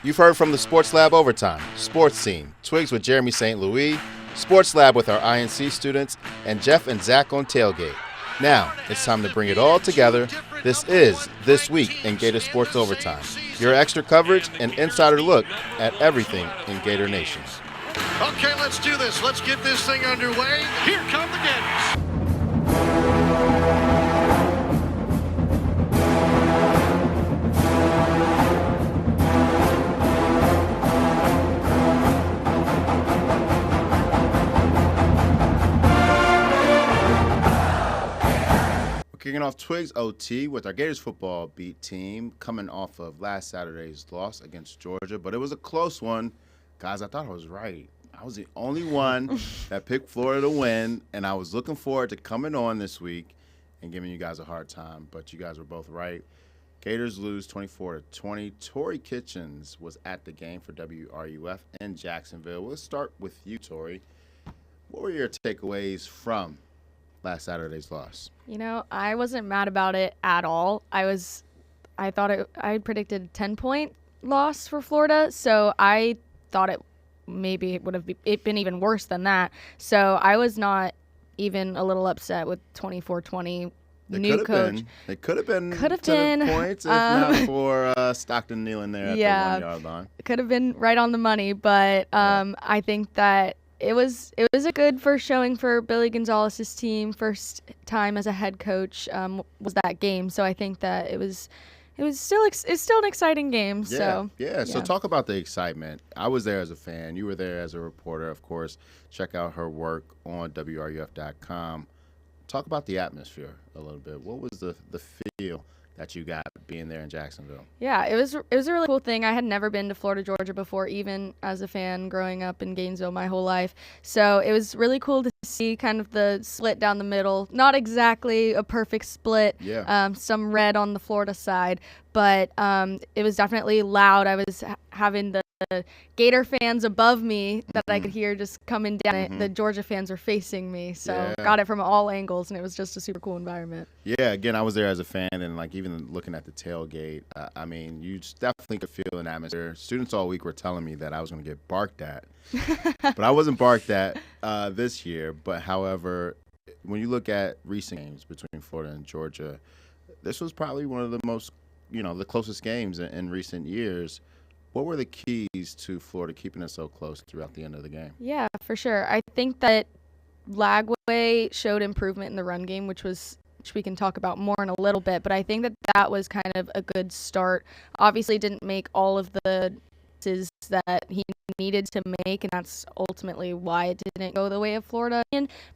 You've heard from the Sports Lab Overtime, Sports Scene, Twigs with Jeremy St. Louis, Sports Lab with our INC students, and Jeff and Zach on Tailgate. Now, it's time to bring it all together. This is This Week in Gators Sports Overtime, your extra coverage and insider look at everything in Gator Nation. Okay, let's do this. Let's get this thing underway. Here come the Gators. Kicking off Twigs OT with our Gators football beat team coming off of last Saturday's loss against Georgia, but it was a close one. Guys, I thought I was right. I was the only one that picked Florida to win, and I was looking forward to coming on this week and giving you guys a hard time, but you guys were both right. Gators lose 24-20. Tori Kitchens was at the game for WRUF in Jacksonville. Let's start with you, Tori. What were your takeaways from last Saturday's loss? You know, I wasn't mad about it at all. I had predicted a 10-point loss for Florida, so I thought it would have been even worse than that. So I was not even a little upset with 24-20. New coach. It could have been 10 points if not for Stockton kneeling there at the 1 yard line. It could have been right on the money, but I think that it was a good first showing for Billy Gonzalez's team. First time as a head coach was that game, so I think that it's still an exciting game. So talk about the excitement. I was there as a fan. You were there as a reporter, of course. Check out her work on WRUF.com. Talk about the atmosphere a little bit. What was the feel that you got being there in Jacksonville? Yeah, it was a really cool thing. I had never been to Florida, Georgia before, even as a fan growing up in Gainesville my whole life. So it was really cool to see kind of the split down the middle. Not exactly a perfect split. Yeah. Some red on the Florida side, but it was definitely loud. I was having the Gator fans above me that I could hear just coming down. The Georgia fans were facing me, so got it from all angles, and it was just a super cool environment. Yeah, again, I was there as a fan, and even looking at the tailgate, you definitely could feel an atmosphere. Students all week were telling me that I was going to get barked at, but I wasn't barked at this year. But however, when you look at recent games between Florida and Georgia, this was probably one of the most, the closest games in recent years. What were the keys to Florida keeping it so close throughout the end of the game? Yeah, for sure. I think that Lagway showed improvement in the run game, which we can talk about more in a little bit, but I think that was kind of a good start. Obviously didn't make all of the passes that he needed to make, and that's ultimately why it didn't go the way of Florida.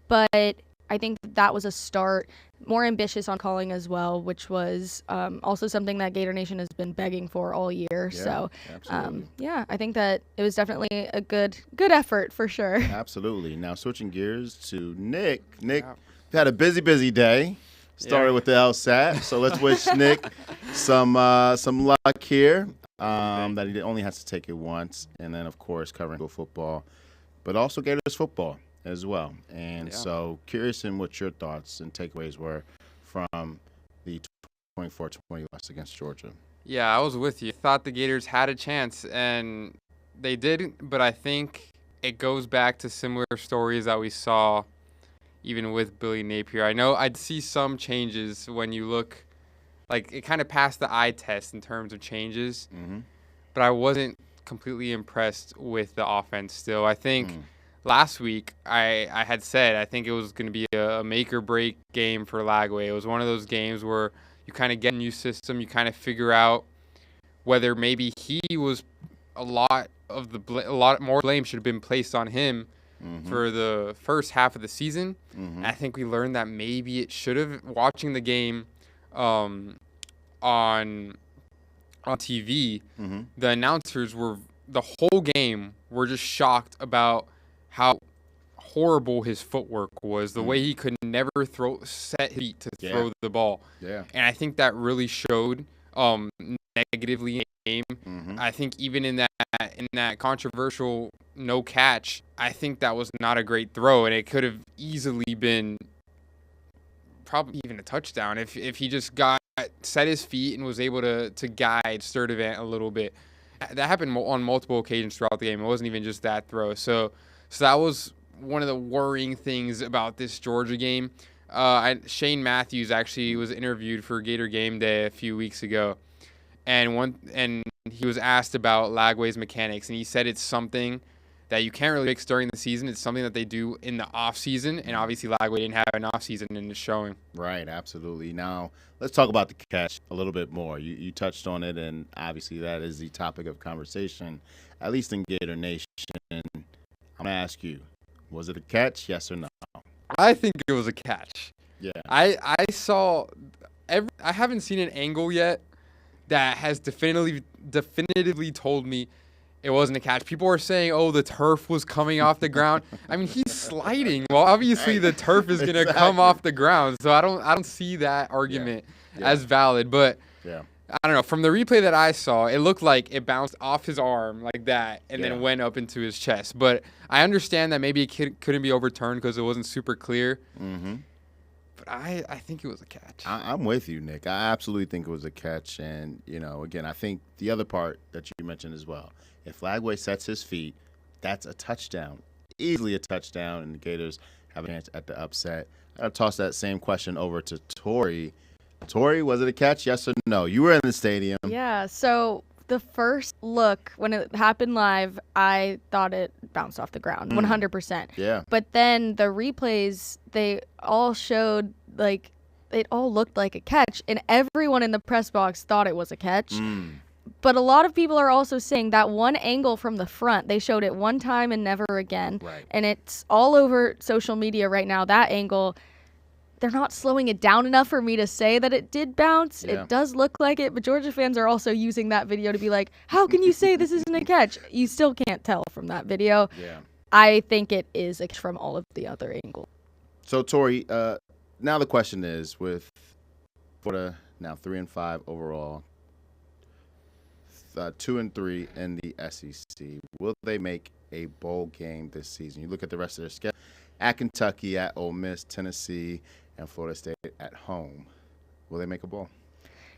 But I think that was a start. More ambitious on calling as well, which was also something that Gator Nation has been begging for all year. Yeah, so, absolutely. I think that it was definitely a good effort for sure. Absolutely. Now switching gears to Nick. Nick had a busy day. Started with the LSAT, so let's wish Nick some luck here. That he only has to take it once, and then of course covering football, but also Gators football as well. And so curious in what your thoughts and takeaways were from the 24-20 loss against Georgia. Yeah, I was with you. Thought the Gators had a chance, and they did, but I think it goes back to similar stories that we saw even with Billy Napier. I know I'd see some changes when you look, like it kind of passed the eye test in terms of changes, but I wasn't completely impressed with the offense still. I think last week, I had said I think it was going to be a make-or-break game for Lagway. It was one of those games where you kind of get a new system, you kind of figure out whether maybe he was a lot more blame should have been placed on him for the first half of the season. I think we learned that maybe it should have. Watching the game on TV, the announcers the whole game were just shocked about how horrible his footwork was, the way he could never set his feet to throw the ball. Yeah. And I think that really showed negatively in the game. I think even in that controversial no catch, I think that was not a great throw, and it could have easily been probably even a touchdown if he just set his feet and was able to guide Sturdivant a little bit. That happened on multiple occasions throughout the game. It wasn't even just that throw. So that was one of the worrying things about this Georgia game. Shane Matthews actually was interviewed for Gator Game Day a few weeks ago, and he was asked about Lagway's mechanics, and he said it's something that you can't really fix during the season. It's something that they do in the off season, and obviously Lagway didn't have an off season, and it's showing. Right, absolutely. Now, let's talk about the catch a little bit more. You touched on it, and obviously that is the topic of conversation, at least in Gator Nation. I'm going to ask you, was it a catch, yes or no? I think it was a catch. Yeah. I haven't seen an angle yet that has definitively told me it wasn't a catch. People are saying, "Oh, the turf was coming off the ground." I mean, he's sliding. Well, obviously the turf is going to come off the ground, so I don't see that argument as valid. But I don't know. From the replay that I saw, it looked like it bounced off his arm like that and then went up into his chest. But I understand that maybe it couldn't be overturned because it wasn't super clear. Mm-hmm. But I think it was a catch. I'm with you, Nick. I absolutely think it was a catch. And, again, I think the other part that you mentioned as well, if Lagway sets his feet, that's a touchdown, easily a touchdown, and the Gators have a chance at the upset. I'll toss that same question over to Tori. Tori, was it a catch, yes or no? You were in the stadium. Yeah, so the first look, when it happened live, I thought it bounced off the ground, 100%. Yeah. But then the replays, they all showed, it all looked like a catch, and everyone in the press box thought it was a catch. But a lot of people are also saying that one angle from the front, they showed it one time and never again. Right. And it's all over social media right now, that angle. They're not slowing it down enough for me to say that it did bounce. Yeah. It does look like it, but Georgia fans are also using that video to be like, how can you say this isn't a catch? You still can't tell from that video. Yeah. I think it is a catch from all of the other angles. So, Tori, now the question is, with Florida now 3-5 overall, 2-3 in the SEC, will they make a bowl game this season? You look at the rest of their schedule: at Kentucky, at Ole Miss, Tennessee, and Florida State at home. Will they make a bowl?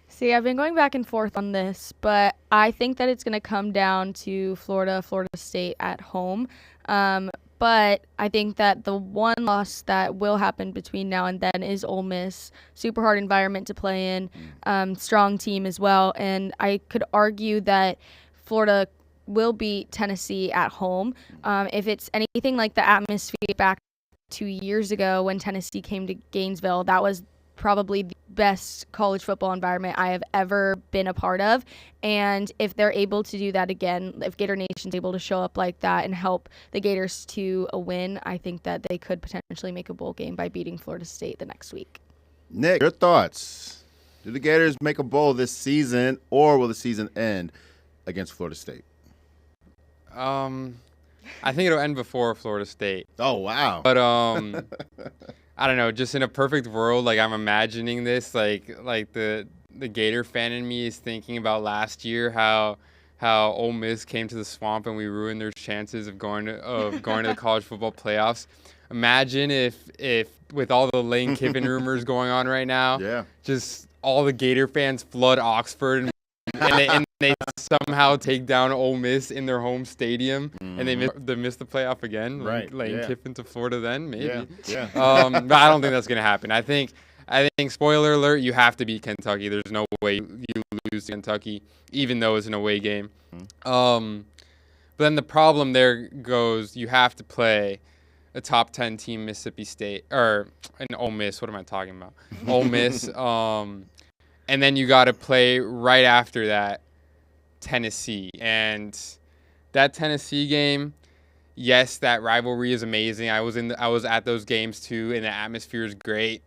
See, I've been going back and forth on this, but I think that it's going to come down to Florida State at home. But I think that the one loss that will happen between now and then is Ole Miss. Super hard environment to play in, strong team as well. And I could argue that Florida will beat Tennessee at home. If it's anything like the atmosphere back 2 years ago when Tennessee came to Gainesville, that was probably the best college football environment I have ever been a part of. And if they're able to do that again, if Gator Nation's able to show up like that and help the Gators to a win, I think that they could potentially make a bowl game by beating Florida State the next week. Nick, your thoughts? Do the Gators make a bowl this season, or will the season end against Florida State? I think it'll end before Florida State. Oh, wow. But I don't know, just in a perfect world, I'm imagining this, like the Gator fan in me is thinking about last year, how Ole Miss came to the Swamp and we ruined their chances of going to the college football playoffs. Imagine if with all the Lane Kiffin rumors going on right now, just all the Gator fans flood Oxford and they somehow take down Ole Miss in their home stadium, and they miss the playoff again. Right. Lane Kiffin to Florida then, maybe. Yeah. But I don't think that's going to happen. I think, spoiler alert, you have to beat Kentucky. There's no way you lose to Kentucky, even though it's an away game. But then the problem there goes, you have to play a top 10 team, Mississippi State, or an Ole Miss. What am I talking about? Ole Miss. And then you got to play right after that Tennessee. And that Tennessee game, yes, that rivalry is amazing. I was at those games too, and the atmosphere is great.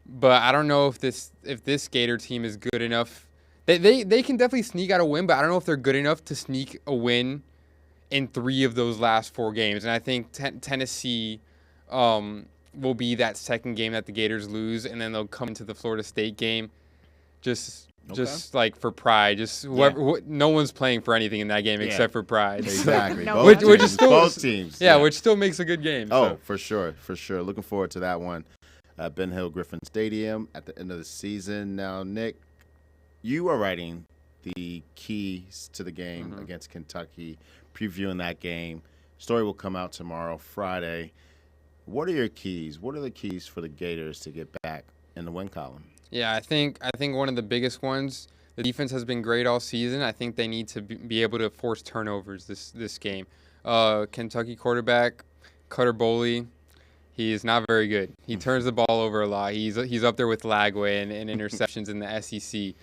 But I don't know if this Gator team is good enough. They can definitely sneak out a win, but I don't know if they're good enough to sneak a win in 3 of those last 4 games. And I think Tennessee will be that second game that the Gators lose, and then they'll come into the Florida State game. Just for pride, no one's playing for anything in that game except for pride. Exactly. Which is still both teams. Yeah, which still makes a good game. Oh, for sure. Looking forward to that one. Ben Hill Griffin Stadium at the end of the season. Now, Nick, you are writing the the keys to the game against Kentucky, previewing that game. Story will come out tomorrow, Friday. What are your keys? What are the keys for the Gators to get back in the win column? Yeah, I think one of the biggest ones. The defense has been great all season. I think they need to be able to force turnovers this game. Kentucky quarterback Cutter Boley, he is not very good. He turns the ball over a lot. He's up there with Lagway and interceptions in the SEC.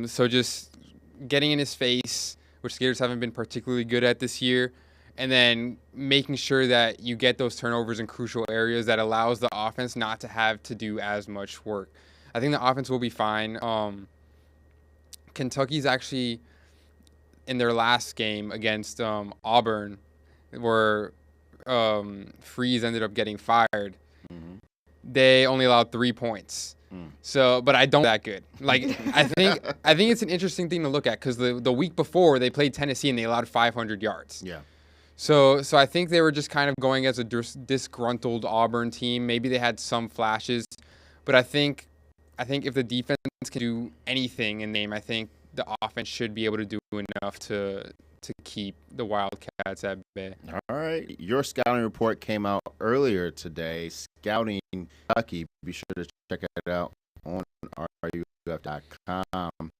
So just getting in his face, which the Gators haven't been particularly good at this year, and then making sure that you get those turnovers in crucial areas that allows the offense not to have to do as much work. I think the offense will be fine. Kentucky's actually, in their last game against Auburn, where Freeze ended up getting fired, they only allowed 3 points. So, but I don't that good. Like, I think it's an interesting thing to look at because the week before they played Tennessee and they allowed 500 yards. Yeah. So I think they were just kind of going as a disgruntled Auburn team. Maybe they had some flashes, but I think if the defense can do anything in name, I think the offense should be able to do enough to keep the Wildcats at bay. All right. Your scouting report came out earlier today. Scouting Kentucky. Be sure to check it out on RUF.com.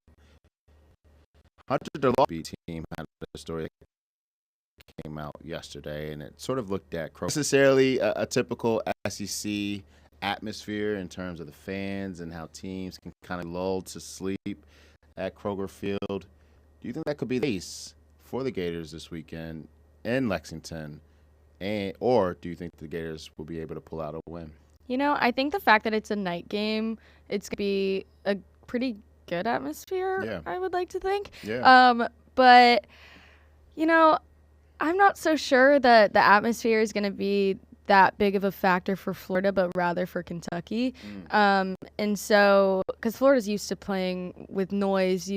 Hunter DeLaw's team had a story that came out yesterday, and it sort of looked at necessarily a typical SEC atmosphere in terms of the fans and how teams can kind of lull to sleep at Kroger Field. Do you think that could be the case for the Gators this weekend in Lexington, or do you think the Gators will be able to pull out a win? You know, I think the fact that it's a night game, it's going to be a pretty good atmosphere, I would like to think. Yeah. But, you know, I'm not so sure that the atmosphere is going to be that big of a factor for Florida, but rather for Kentucky. And so, because Florida's used to playing with noise,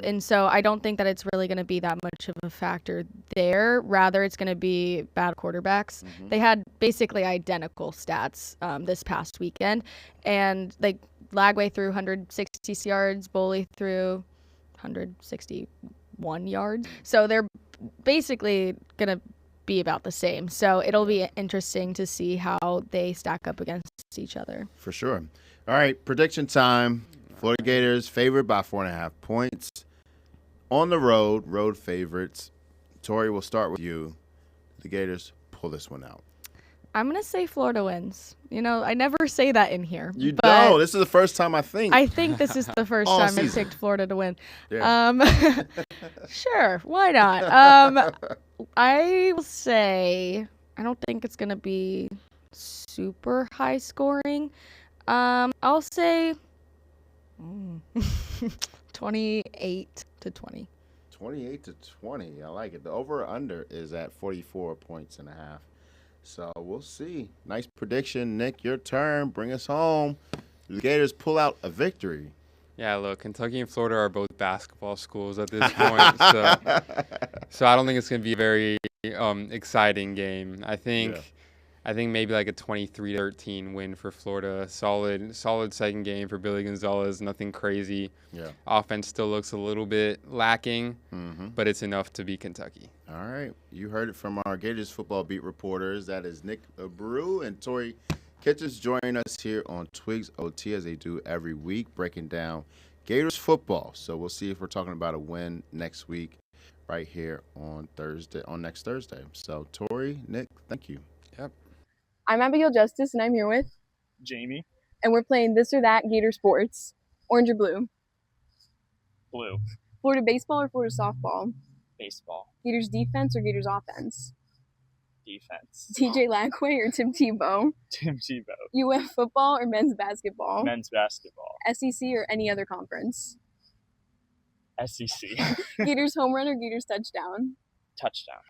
and so I don't think that it's really going to be that much of a factor there. Rather, it's going to be bad quarterbacks. They had basically identical stats this past weekend, and like Lagway threw 160 yards, Boley threw 161 yards. So they're basically going to be about the same. So it'll be interesting to see how they stack up against each other. For sure. All right, prediction time. Florida Gators favored by 4.5 points. On the road favorites. Tori, we'll start with you. The Gators pull this one out. I'm going to say Florida wins. You know, I never say that in here. You don't. This is the first time I think. I think this is the first time I picked Florida to win. Yeah. Sure, why not? I will say I don't think it's going to be super high scoring. I'll say 28 to 20. 28 to 20. I like it. The over-under is at 44 points and a half. So we'll see. Nice prediction. Nick, your turn. Bring us home. The Gators pull out a victory. Yeah, look, Kentucky and Florida are both basketball schools at this point. So I don't think it's going to be a very exciting game. I think maybe like a 23-13 win for Florida. Solid second game for Billy Gonzalez. Nothing crazy. Yeah. Offense still looks a little bit lacking, but it's enough to beat Kentucky. All right. You heard it from our Gators football beat reporters. That is Nick Abreu and Tori Kitchens joining us here on Twigs OT as they do every week, breaking down Gators football. So we'll see if we're talking about a win next week right here on next Thursday. So Tori, Nick, thank you. Yep. I'm Abigail Justice, and I'm here with Jamie. And we're playing This or That Gator Sports. Orange or blue? Blue. Florida baseball or Florida softball? Baseball. Gators defense or Gators offense? Defense. TJ Lagway or Tim Tebow? Tim Tebow. UF football or men's basketball? Men's basketball. SEC or any other conference? SEC. Gators home run or Gators touchdown? Touchdown.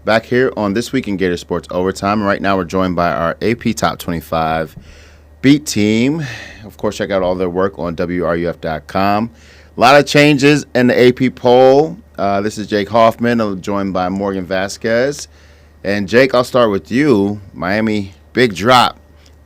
Back here on This Week in Gators Sports Overtime. Right now we're joined by our AP Top 25 beat team. Of course, check out all their work on WRUF.com. A lot of changes in the AP poll. This is Jake Hoffman. I'm joined by Morgan Vasquez. And Jake, I'll start with you. Miami, big drop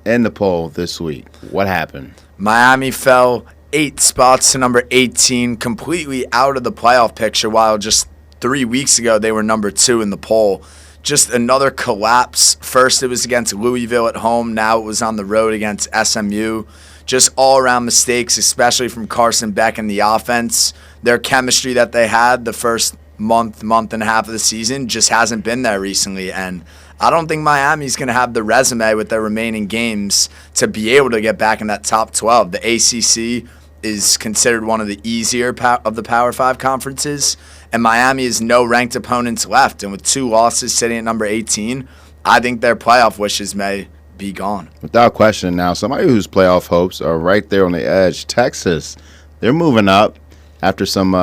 in the poll this week. What happened? Miami fell 8 spots to number 18, completely out of the playoff picture, while just 3 weeks ago they were number 2 in the poll. Just another collapse. First it was against Louisville at home. Now it was on the road against SMU. Just all-around mistakes, especially from Carson Beck and the offense. Their chemistry that they had the first month and a half of the season just hasn't been there recently. And I don't think Miami's going to have the resume with their remaining games to be able to get back in that top 12. The ACC is considered one of the easier of the Power 5 conferences, and Miami has no ranked opponents left. And with 2 losses sitting at number 18, I think their playoff wishes may be gone. Without question now, somebody whose playoff hopes are right there on the edge, Texas, they're moving up after some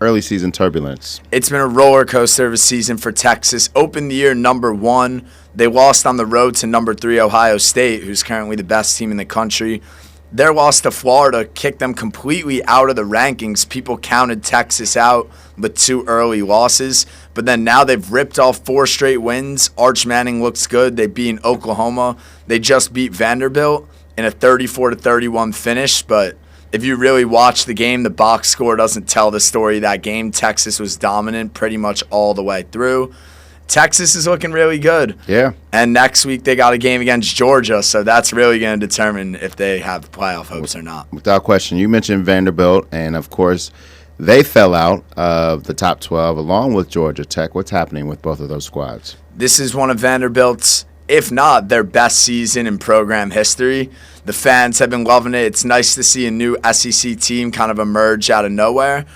early season turbulence. It's been a roller coaster of a season for Texas. Opened the year number 1. They lost on the road to number 3 Ohio State, who's currently the best team in the country. Their loss to Florida kicked them completely out of the rankings. People counted Texas out with 2 early losses. But then now they've ripped off 4 straight wins. Arch Manning looks good. They beat Oklahoma. They just beat Vanderbilt in a 34-31 finish. But if you really watch the game, the box score doesn't tell the story of that game. Texas was dominant pretty much all the way through. Texas is looking really good. Yeah. And next week they got a game against Georgia, so that's really going to determine if they have playoff hopes or not. Without question. You mentioned Vanderbilt, and, of course, they fell out of the top 12 along with Georgia Tech. What's happening with both of those squads? This is one of Vanderbilt's, if not their best season in program history. The fans have been loving it. It's nice to see a new SEC team kind of emerge out of nowhere.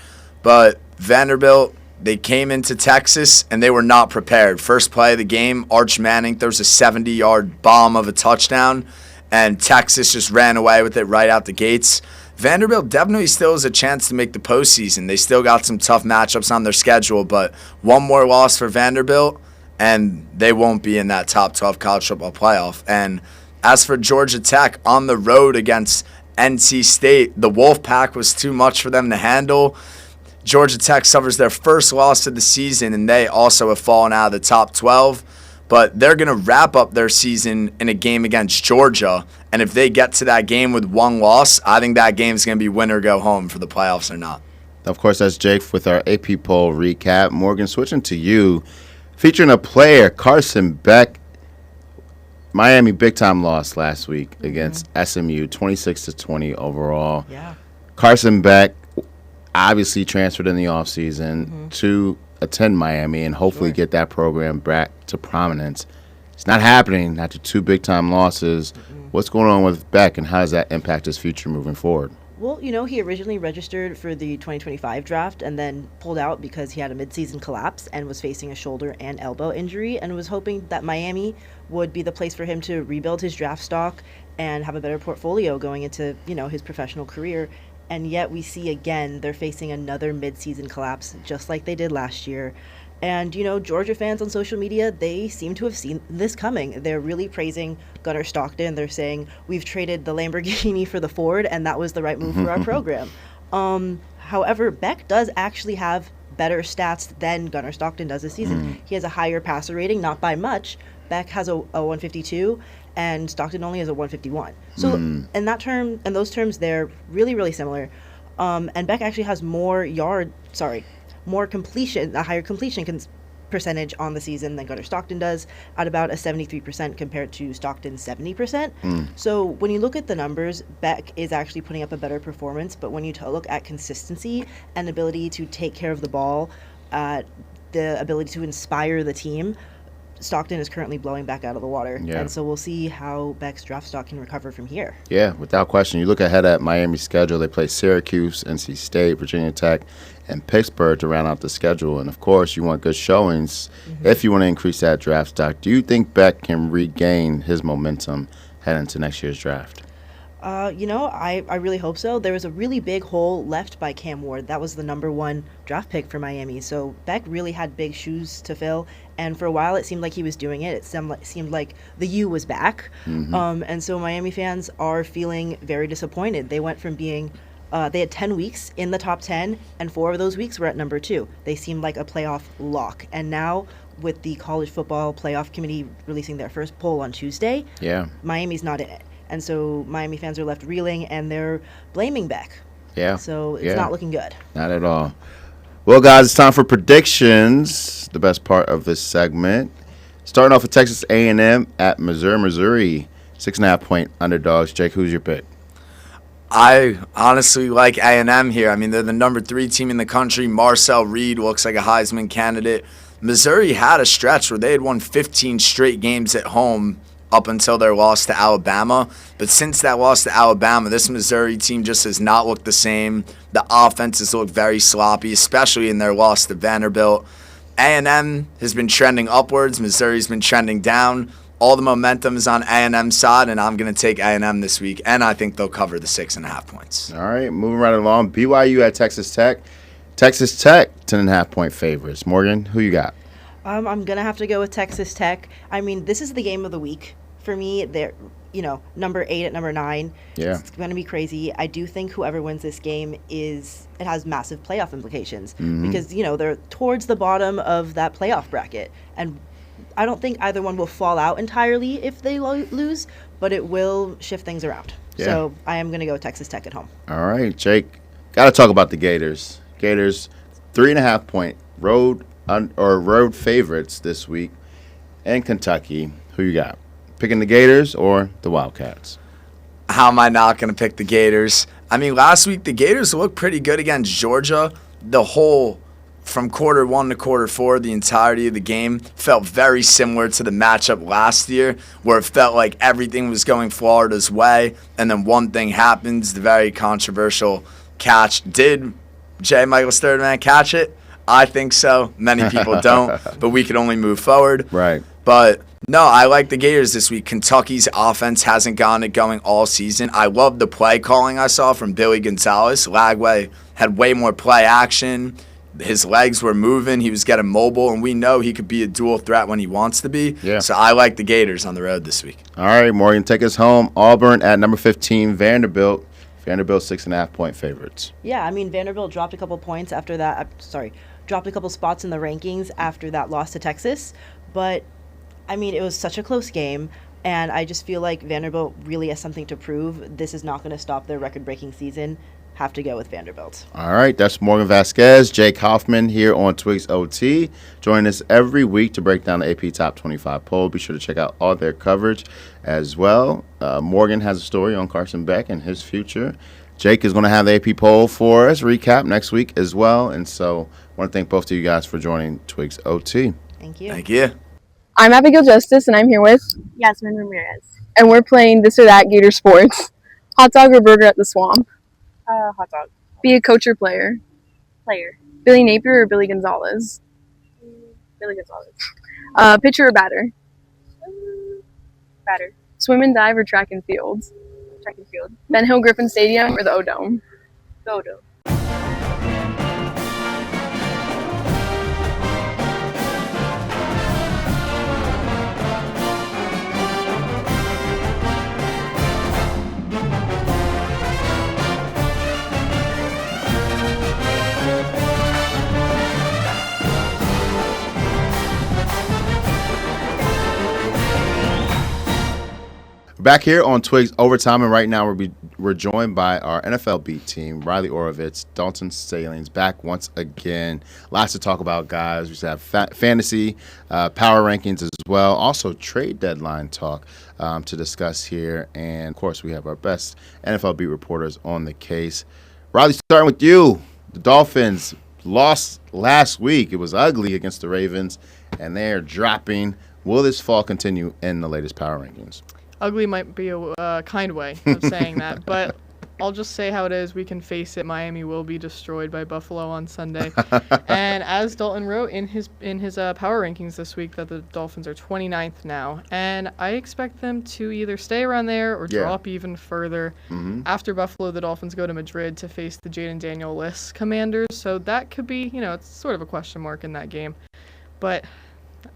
But Vanderbilt, they came into Texas, and they were not prepared. First play of the game, Arch Manning throws a 70-yard bomb of a touchdown, and Texas just ran away with it right out the gates. Vanderbilt definitely still has a chance to make the postseason. They still got some tough matchups on their schedule, but one more loss for Vanderbilt, and they won't be in that top 12 college football playoff. And as for Georgia Tech, on the road against NC State, the Wolfpack was too much for them to handle. Georgia Tech suffers their first loss of the season, and they also have fallen out of the top 12. But they're going to wrap up their season in a game against Georgia. And if they get to that game with 1 loss, I think that game's going to be win or go home for the playoffs or not. Of course, that's Jake with our AP poll recap. Morgan, switching to you. Featuring a player, Carson Beck. Miami big-time loss last week against SMU, 26-20 overall. Yeah. Carson Beck obviously transferred in the offseason to attend Miami and hopefully get that program back to prominence. It's not happening after 2 big-time losses. What's going on with Beck, and how does that impact his future moving forward? Well, he originally registered for the 2025 draft and then pulled out because he had a midseason collapse and was facing a shoulder and elbow injury, and was hoping that Miami would be the place for him to rebuild his draft stock and have a better portfolio going into, his professional career. And yet we see again they're facing another midseason collapse just like they did last year. And, Georgia fans on social media, they seem to have seen this coming. They're really praising Gunnar Stockton. They're saying, we've traded the Lamborghini for the Ford, and that was the right move for our program. However, Beck does actually have better stats than Gunnar Stockton does this season. He has a higher passer rating, not by much. Beck has a 152, and Stockton only has a 151. So in those terms, they're really, really similar. And Beck actually has more completion, a higher completion percentage on the season than Gunnar Stockton does, at about a 73% compared to Stockton's 70%. So when you look at the numbers, Beck is actually putting up a better performance, but when you look at consistency and ability to take care of the ball, the ability to inspire the team, Stockton is currently blowing back out of the water. Yeah. And so we'll see how Beck's draft stock can recover from here. Yeah, without question. You look ahead at Miami's schedule. They play Syracuse, NC State, Virginia Tech, and Pittsburgh to round out the schedule. And, of course, you want good showings if you want to increase that draft stock. Do you think Beck can regain his momentum heading into next year's draft? I really hope so. There was a really big hole left by Cam Ward. That was the #1 draft pick for Miami. So Beck really had big shoes to fill. And for a while, it seemed like he was doing it. It seemed like the U was back. And so Miami fans are feeling very disappointed. They went from being they had 10 weeks in the top 10, and 4 of those weeks were at #2. They seemed like a playoff lock. And now, with the College Football Playoff Committee releasing their first poll on Tuesday, Miami's not in it. And so Miami fans are left reeling, and they're blaming Beck. Yeah. So it's not looking good. Not at all. Well, guys, it's time for predictions, the best part of this segment. Starting off with Texas A&M at Missouri. 6.5-point underdogs. Jake, who's your pick? I honestly like A&M here. I mean, they're the #3 team in the country. Marcel Reed looks like a Heisman candidate. Missouri had a stretch where they had won 15 straight games at home up until their loss to Alabama. But since that loss to Alabama, this Missouri team just has not looked the same. The offenses look very sloppy, especially in their loss to Vanderbilt. A&M has been trending upwards. Missouri's been trending down. All the momentum is on A&M's side, and I'm going to take A&M this week, and I think they'll cover the 6.5 points. All right, moving right along. BYU at Texas Tech. Texas Tech, 10.5-point favorites. Morgan, who you got? I'm going to have to go with Texas Tech. I mean, this is the game of the week for me. They're, #8 at #9. Yeah. It's going to be crazy. I do think whoever wins this game it has massive playoff implications because, they're towards the bottom of that playoff bracket. And I don't think either one will fall out entirely if they lose, but it will shift things around. Yeah. So I am going to go Texas Tech at home. All right, Jake. Got to talk about the Gators. Gators, 3.5-point road favorites this week in Kentucky. Who you got? Picking the Gators or the Wildcats? How am I not going to pick the Gators? I mean, last week the Gators looked pretty good against Georgia. From quarter 1 to quarter 4, the entirety of the game felt very similar to the matchup last year, where it felt like everything was going Florida's way, and then one thing happens, the very controversial catch. Did J. Michael Sturdivant catch it? I think so. Many people don't, but we can only move forward. Right. But no, I like the Gators this week. Kentucky's offense hasn't gotten it going all season. I love the play calling I saw from Billy Gonzalez. Lagway had way more play action. His legs were moving. He was getting mobile, and we know he could be a dual threat when he wants to be. Yeah. So I like the Gators on the road this week. All right, Morgan, take us home. Auburn at #15, Vanderbilt. Vanderbilt 6.5-point favorites. Yeah, I mean, Vanderbilt dropped a couple points after that. Dropped a couple spots in the rankings after that loss to Texas. But, I mean, it was such a close game, and I just feel like Vanderbilt really has something to prove. This is not going to stop their record-breaking season. Have to go with Vanderbilt. All right, that's Morgan Vasquez, Jake Hoffman here on Twigs OT. Join us every week to break down the AP Top 25 poll. Be sure to check out all their coverage as well. Morgan has a story on Carson Beck and his future. Jake is going to have the AP poll for us, recap next week as well. And so I want to thank both of you guys for joining Twigs OT. Thank you. Thank you. I'm Abigail Justice, and I'm here with Yasmin Ramirez. and we're playing This or That Gator Sports. Hot dog or burger at the Swamp? Hot dog. Be a coach or player? Player. Billy Napier or Billy Gonzalez? Billy Gonzalez. Pitcher or batter? Batter. Swim and dive or track and field? Track and field. Ben Hill Griffin Stadium or the O-Dome? Dodo. Back here on Twigs Overtime, and right now we're joined by our NFL beat team, Riley Orovitz, Dalton Salings, back once again. Lots to talk about, guys. We should have fantasy, power rankings as well. Also, trade deadline talk to discuss here. And, of course, we have our best NFL beat reporters on the case. Riley, starting with you. The Dolphins lost last week. It was ugly against the Ravens, and they're dropping. Will this fall continue in the latest power rankings? Ugly might be a kind way of saying that, but I'll just say how it is. We can face it. Miami will be destroyed by Buffalo on Sunday. And as Dalton wrote in his power rankings this week, that the Dolphins are 29th now, and I expect them to either stay around there or drop even further. After Buffalo, the Dolphins go to Madrid to face the Jaden Daniel-less Commanders, so that could be, it's sort of a question mark in that game. But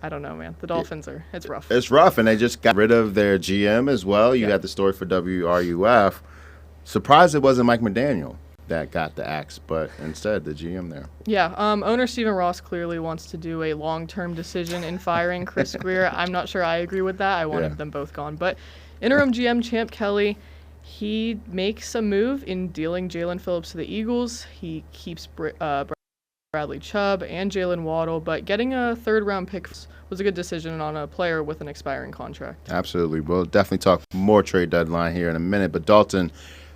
I don't know, man. The Dolphins it's rough. It's rough, and they just got rid of their GM as well. You had the story for WRUF. Surprised it wasn't Mike McDaniel that got the axe, but instead the GM there. Yeah, owner Stephen Ross clearly wants to do a long-term decision in firing Chris Greer. I'm not sure I agree with that. I wanted them both gone. But interim GM Champ Kelly, he makes a move in dealing Jalen Phillips to the Eagles. He keeps Bradley Chubb and Jalen Waddle, but getting a third-round pick was a good decision on a player with an expiring contract. Absolutely. We'll definitely talk more trade deadline here in a minute, but Dalton,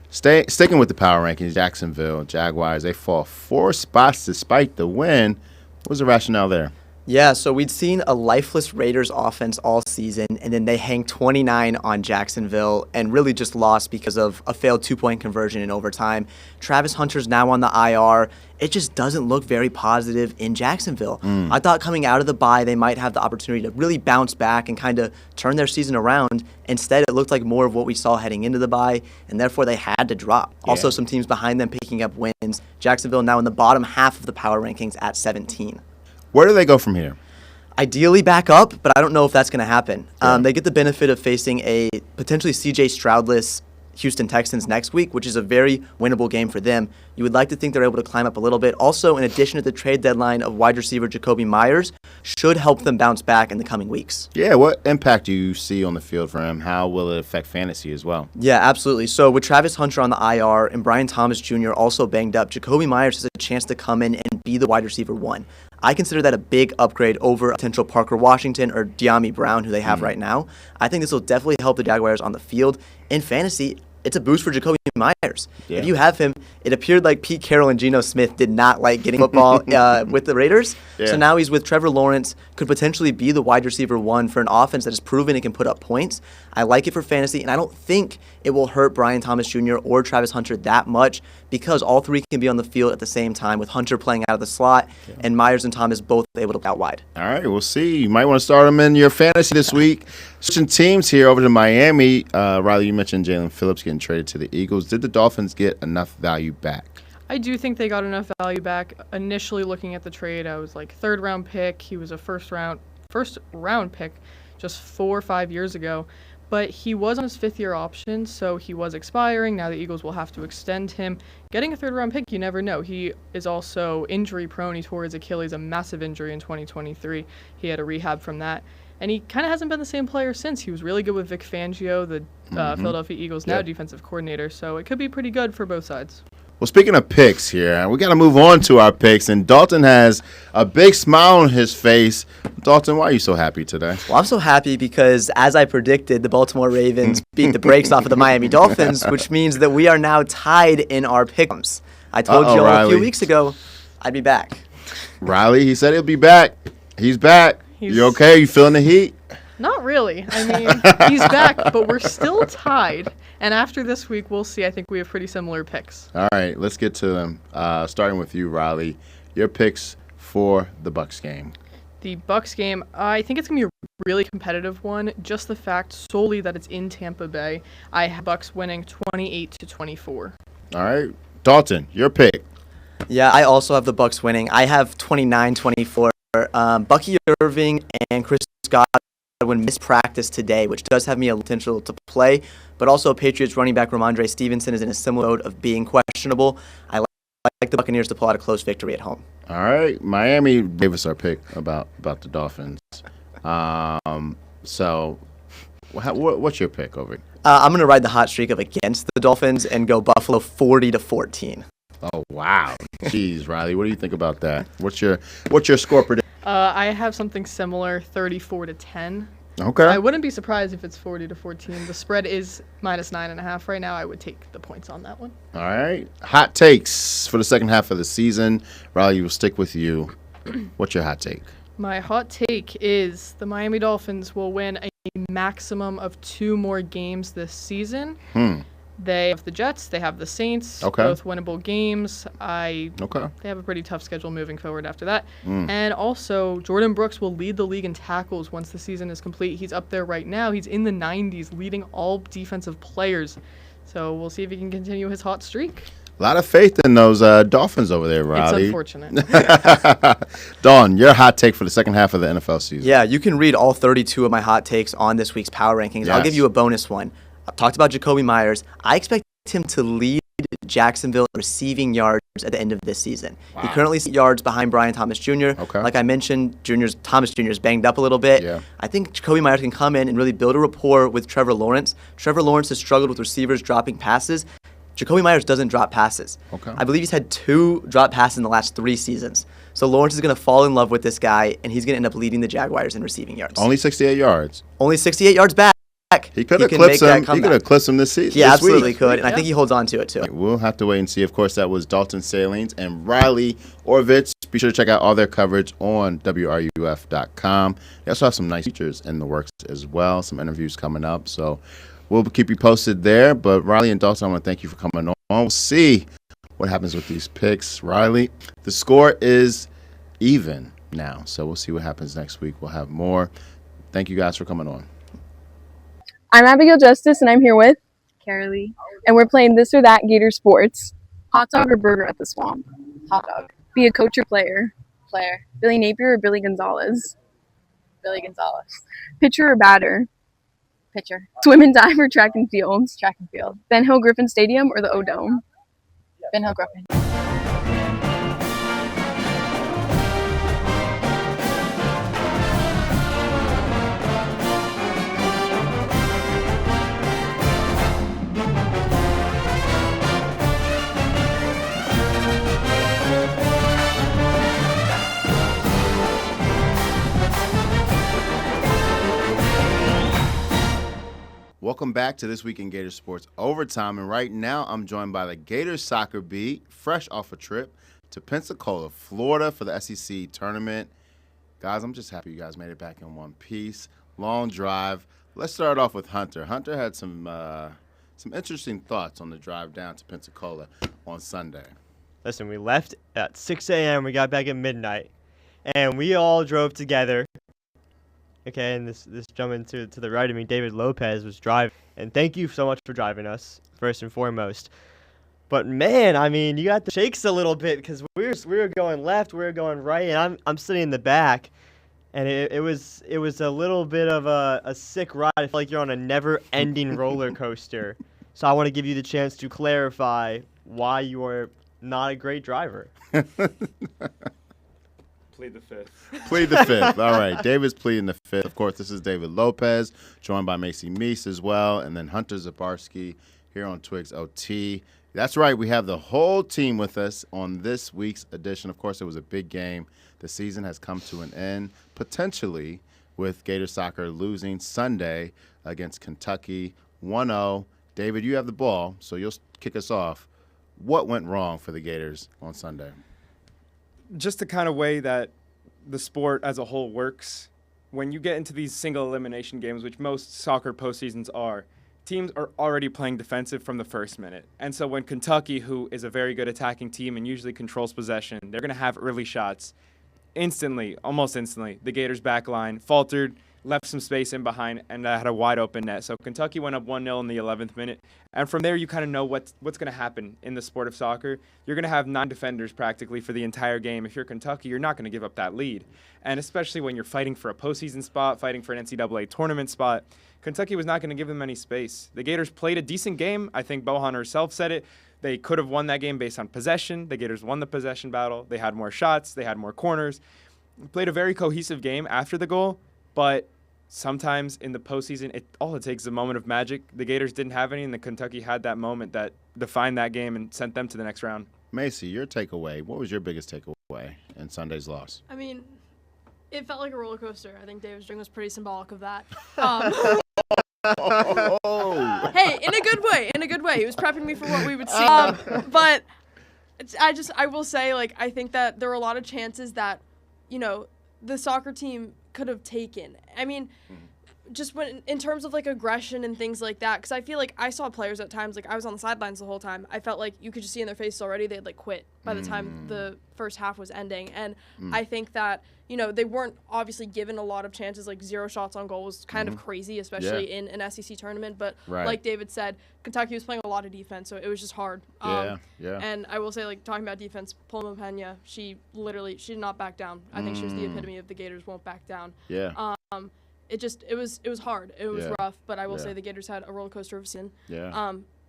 sticking with the power rankings, Jacksonville Jaguars, they fall 4 spots despite the win. What was the rationale there? Yeah, so we'd seen a lifeless Raiders offense all season, and then they hang 29 on Jacksonville and really just lost because of a failed 2-point conversion in overtime. Travis Hunter's now on the IR. It just doesn't look very positive in Jacksonville. I thought coming out of the bye, they might have the opportunity to really bounce back and kind of turn their season around. Instead, it looked like more of what we saw heading into the bye, and therefore they had to drop. Also, some teams behind them picking up wins. Jacksonville now in the bottom half of the power rankings at 17. Where do they go from here? Ideally back up, but I don't know if that's going to happen. They get the benefit of facing a potentially C.J. Stroudless Houston Texans next week, which is a very winnable game for them. You would like to think they're able to climb up a little bit. Also, in addition to the trade deadline of wide receiver Jacoby Myers, should help them bounce back in the coming weeks. Yeah, what impact do you see on the field for him? How will it affect fantasy as well? Yeah, absolutely. So with Travis Hunter on the IR and Brian Thomas Jr. also banged up, Jacoby Myers has a chance to come in and be the wide receiver 1. I consider that a big upgrade over potential Parker Washington or De'Ami Brown, who they have right now. I think this will definitely help the Jaguars on the field. In fantasy, it's a boost for Jacoby Myers. If you have him, it appeared like Pete Carroll and Geno Smith did not like getting football with the Raiders. So now he's with Trevor Lawrence, could potentially be the wide receiver 1 for an offense that has proven it can put up points. I like it for fantasy, and I don't think it will hurt Brian Thomas Jr. or Travis Hunter that much because all three can be on the field at the same time, with Hunter playing out of the slot and Myers and Thomas both able to play out wide. All right, we'll see. You might want to start them in your fantasy this week. Switching teams here over to Miami. Riley, you mentioned Jalen Phillips getting traded to the Eagles. Did the Dolphins get enough value back? I do think they got enough value back. Initially looking at the trade, I was like, third-round pick. He was a first-round pick just 4 or 5 years ago. But he was on his 5th-year option, so he was expiring. Now the Eagles will have to extend him. Getting a third-round pick, you never know. He is also injury-prone. He tore his Achilles, a massive injury in 2023. He had a rehab from that. And he kind of hasn't been the same player since. He was really good with Vic Fangio, the Philadelphia Eagles now defensive coordinator. So it could be pretty good for both sides. Well, speaking of picks here, we got to move on to our picks. And Dalton has a big smile on his face. Dalton, why are you so happy today? Well, I'm so happy because, as I predicted, the Baltimore Ravens beat the brakes off of the Miami Dolphins, which means that we are now tied in our pick'ems. I told you all a few weeks ago I'd be back. Riley, he said he'll be back. He's back. You okay? You feeling the heat? Not really. I mean, he's back, but we're still tied. And after this week, we'll see. I think we have pretty similar picks. All right, let's get to them. Starting with you, Riley. Your picks for the Bucs game. The Bucs game, I think it's going to be a really competitive one. Just the fact solely that it's in Tampa Bay. I have Bucs winning 28-24. All right. Dalton, your pick. Yeah, I also have the Bucs winning. I have 29-24. Bucky Irving and Chris Godwin missed practice today, which does have me a potential to play. But also Patriots running back Ramondre Stevenson is in a similar mode of being questionable. I like the Buccaneers to pull out a close victory at home. All right. Miami gave us our pick about the Dolphins. So what's your pick over? I'm going to ride the hot streak of against the Dolphins and go Buffalo 40-14. Oh, wow. Jeez, Riley, what do you think about that? What's your score prediction? I have something similar, 34-10. Okay. I wouldn't be surprised if it's 40-14. The spread is -9.5 right now. I would take the points on that one. All right. Hot takes for the second half of the season. Riley, we'll stick with you. What's your hot take? My hot take is the Miami Dolphins will win a maximum of 2 more games this season. They have the Jets. They have the Saints. Okay. Both winnable games. Okay. They have a pretty tough schedule moving forward after that. Mm. And also, Jordan Brooks will lead the league in tackles once the season is complete. He's up there right now. He's in the 90s, leading all defensive players. So we'll see if he can continue his hot streak. A lot of faith in those Dolphins over there, Riley. It's unfortunate. Dawn, your hot take for the second half of the NFL season. Yeah, you can read all 32 of my hot takes on this week's Power Rankings. Yes. I'll give you a bonus one. I've talked about Jacoby Myers. I expect him to lead Jacksonville in receiving yards at the end of this season. Wow. He currently sits yards behind Brian Thomas Jr. Okay. Like I mentioned, Thomas Jr. is banged up a little bit. Yeah. I think Jacoby Myers can come in and really build a rapport with Trevor Lawrence. Trevor Lawrence has struggled with receivers dropping passes. Jacoby Myers doesn't drop passes. Okay. I believe he's had 2 drop passes in the last 3 seasons. So Lawrence is going to fall in love with this guy, and he's going to end up leading the Jaguars in receiving yards. Only 68 yards. Only 68 yards back. He could have can clipped make that him. He comeback. could have clipped him this season. He this absolutely week. could, and I think he holds on to it too. We'll have to wait and see. Of course, that was Dalton Salines and Riley Orvitz. Be sure to check out all their coverage on WRUF.com. They also have some nice features in the works as well, some interviews coming up. So we'll keep you posted there. But Riley and Dalton, I want to thank you for coming on. We'll see what happens with these picks. Riley, the score is even now. So we'll see what happens next week. We'll have more. Thank you guys for coming on. I'm Abigail Justice, and I'm here with Carolee. and we're playing This or That Gators Sports. Hot dog or burger at the Swamp? Hot dog. Be a coach or player? Player. Billy Napier or Billy Gonzalez? Billy Gonzalez. Pitcher or batter? Pitcher. Swim and dive or track and field? Track and field. Ben Hill Griffin Stadium or the O-Dome? Ben Hill Griffin. Welcome back to This Week in Gators Sports Overtime. And right now, I'm joined by the Gators soccer beat, fresh off a trip to Pensacola, Florida for the SEC tournament. Guys, I'm just happy you guys made it back in one piece. Long drive. Let's start off with Hunter. Hunter had some interesting thoughts on the drive down to Pensacola on Sunday. Listen, we left at 6 a.m. We got back at midnight, and we all drove together. Okay, and this gentleman to the right of me, David Lopez, was driving. And thank you so much for driving us, first and foremost. But man, I mean, you got the shakes a little bit because we were going left, we were going right, and I'm sitting in the back, and it was a little bit of a sick ride. I feel like you're on a never-ending roller coaster. So I want to give you the chance to clarify why you are not a great driver. Plead the fifth. Plead the fifth. All right. David's pleading the fifth. Of course, this is David Lopez, joined by Macy Meese as well, and then Hunter Zabarski here on Twigs OT. That's right. We have the whole team with us on this week's edition. Of course, it was a big game. The season has come to an end, potentially with Gator soccer losing Sunday against Kentucky 1-0. David, you have the ball, so you'll kick us off. What went wrong for the Gators on Sunday? Just the kind of way that the sport as a whole works, when you get into these single elimination games, which most soccer postseasons are, teams are already playing defensive from the first minute. And so when Kentucky, who is a very good attacking team and usually controls possession, they're going to have early shots. Almost instantly, the Gators' back line faltered, left some space in behind, and had a wide open net. So Kentucky went up 1-0 in the 11th minute. And from there, you kind of know what's going to happen in the sport of soccer. You're going to have 9 defenders practically for the entire game. If you're Kentucky, you're not going to give up that lead. And especially when you're fighting for a postseason spot, fighting for an NCAA tournament spot, Kentucky was not going to give them any space. The Gators played a decent game. I think Bohan herself said it. They could have won that game based on possession. The Gators won the possession battle. They had more shots. They had more corners. Played a very cohesive game after the goal, but sometimes in the postseason, all it takes is a moment of magic. The Gators didn't have any, and the Kentucky had that moment that defined that game and sent them to the next round. Macy, your takeaway. What was your biggest takeaway in Sunday's loss? I mean, it felt like a roller coaster. I think David's drink was pretty symbolic of that. Hey, in a good way. In a good way. He was prepping me for what we would see. But I will say, like, I think that there were a lot of chances that, the soccer team could have taken. I mean, just when in terms of like aggression and things like that, because I feel like I saw players at times, like I was on the sidelines the whole time, I felt like you could just see in their faces already they had like quit by the time the first half was ending. And I think that, you know, they weren't obviously given a lot of chances. Like 0 shots on goal was kind of crazy, especially in an SEC tournament. But like David said, Kentucky was playing a lot of defense, so it was just hard. And I will say, like, talking about defense, Paloma Pena, she did not back down. I think she was the epitome of the Gators won't back down. It was hard. It was rough, but I will say the Gators had a roller coaster of a season.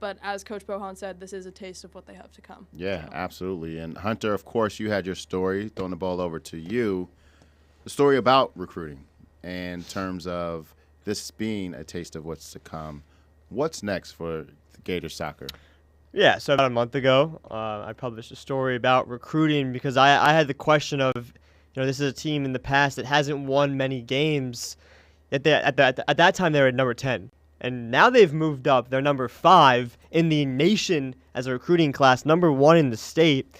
But as Coach Bohan said, this is a taste of what they have to come. Absolutely. And Hunter, of course, you had your story, throwing the ball over to you. The story about recruiting in terms of this being a taste of what's to come. What's next for Gator soccer? Yeah, so about a month ago, I published a story about recruiting because I had the question of, you know, this is a team in the past that hasn't won many games. At that time, they were at number 10. And now they've moved up. They're number 5 in the nation as a recruiting class, number 1 in the state.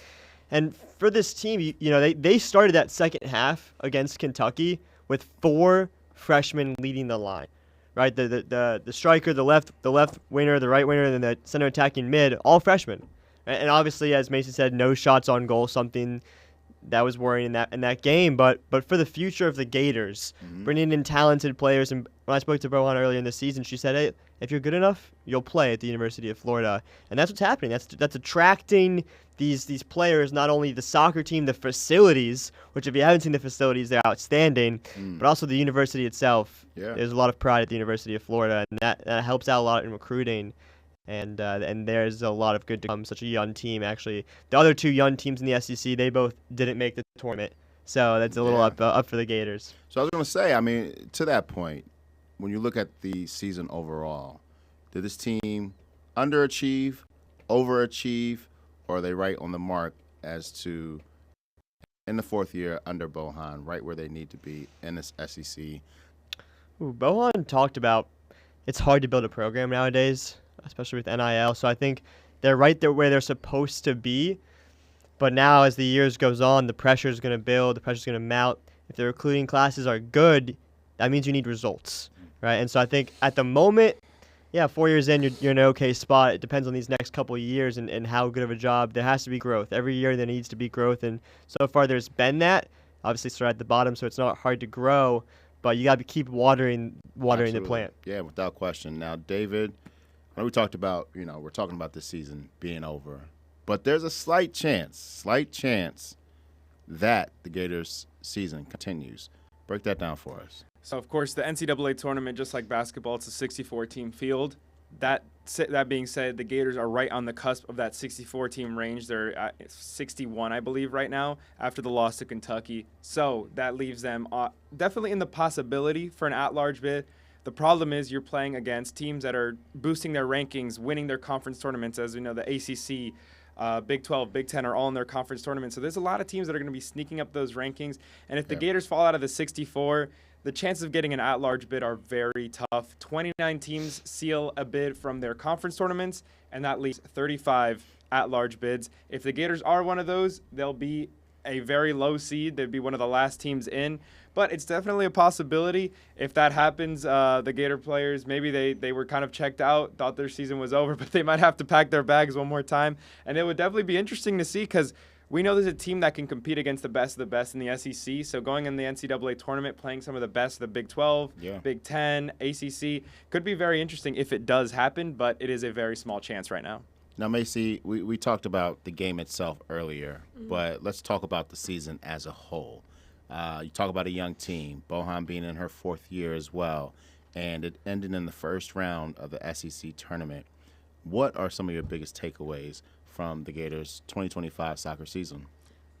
And for this team, you know, they started that second half against Kentucky with 4 freshmen leading the line, right? The striker, the left winger, the right winger, and then the center attacking mid, all freshmen. And obviously, as Mason said, no shots on goal, something that was worrying in that game. But for the future of the Gators, bringing in talented players. And when I spoke to Bohan earlier in the season, she said, hey, if you're good enough, you'll play at the University of Florida. And that's what's happening. That's attracting these players, not only the soccer team, the facilities, which if you haven't seen the facilities, they're outstanding, but also the university itself. There's a lot of pride at the University of Florida, and that helps out a lot in recruiting. And there's a lot of good to come. Such a young team, actually. The other 2 young teams in the SEC, they both didn't make the tournament. So that's a little up for the Gators. So I was going to say, I mean, to that point, when you look at the season overall, did this team underachieve, overachieve, or are they right on the mark as to, in the 4th year under Bohan, right where they need to be in this SEC? Bohan talked about it's hard to build a program nowadays, especially with NIL. So I think they're right there where they're supposed to be. But now as the years goes on, the pressure is going to build, the pressure is going to mount. If the recruiting classes are good, that means you need results, right? And so I think at the moment, 4 years in, you're in an okay spot. It depends on these next couple of years and how good of a job. There has to be growth. Every year there needs to be growth. And so far there's been that. Obviously, start at the bottom, so it's not hard to grow. But you got to keep watering the plant. Yeah, without question. Now, David, I know we talked about, you know, we're talking about this season being over. But there's a slight chance that the Gators season continues. Break that down for us. So, of course, the NCAA tournament, just like basketball, it's a 64-team field. That being said, the Gators are right on the cusp of that 64-team range. They're at 61, I believe, right now, after the loss to Kentucky. So that leaves them definitely in the possibility for an at-large bid. The problem is you're playing against teams that are boosting their rankings, winning their conference tournaments. As we know, the ACC, Big 12, Big 10 are all in their conference tournaments. So there's a lot of teams that are going to be sneaking up those rankings. And if the Gators fall out of the 64, the chances of getting an at-large bid are very tough. 29 teams seal a bid from their conference tournaments, and that leaves 35 at-large bids. If the Gators are one of those, they'll be a very low seed. They'd be one of the last teams in. But it's definitely a possibility. If that happens, the Gator players, maybe they were kind of checked out, thought their season was over, but they might have to pack their bags one more time. And it would definitely be interesting to see because we know there's a team that can compete against the best of the best in the SEC. So going in the NCAA tournament, playing some of the best of the Big 12, Big 10, ACC, could be very interesting if it does happen, but it is a very small chance right now. Now, Macy, we talked about the game itself earlier, but let's talk about the season as a whole. You talk about a young team, Bohan being in her 4th year as well, and it ended in the first round of the SEC tournament. What are some of your biggest takeaways from the Gators' 2025 soccer season?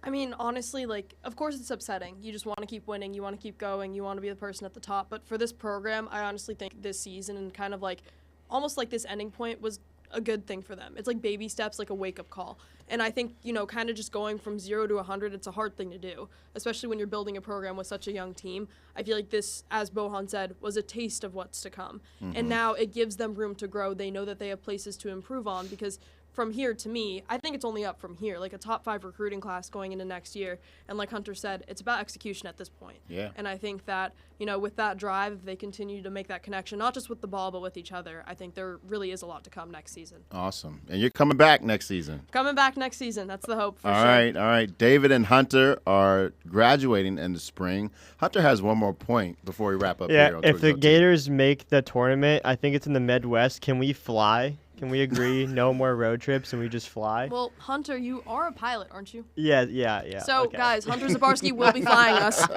I mean, honestly, like, of course it's upsetting. You just want to keep winning. You want to keep going. You want to be the person at the top. But for this program, I honestly think this season and kind of like almost like this ending point was a good thing for them. It's like baby steps, like a wake-up call. And I think, you know, kind of just going from 0 to 100, it's a hard thing to do, especially when you're building a program with such a young team. I feel like this, as Bohan said, was a taste of what's to come. And now it gives them room to grow. They know that they have places to improve on because from here, to me, I think it's only up from here, like a top 5 recruiting class going into next year. And like Hunter said, it's about execution at this point. Yeah. And I think that, with that drive, if they continue to make that connection, not just with the ball, but with each other, I think there really is a lot to come next season. Awesome. And you're coming back next season. Coming back next season. That's the hope for All sure. right. David and Hunter are graduating in the spring. Hunter has one more point before we wrap up here. Yeah, on if the Twigs Gators make the tournament, I think it's in the Midwest. Can we fly? Can we agree no more road trips and we just fly? Well, Hunter, you are a pilot, aren't you? Yeah. So, okay. guys, Hunter Zabarski will be flying us.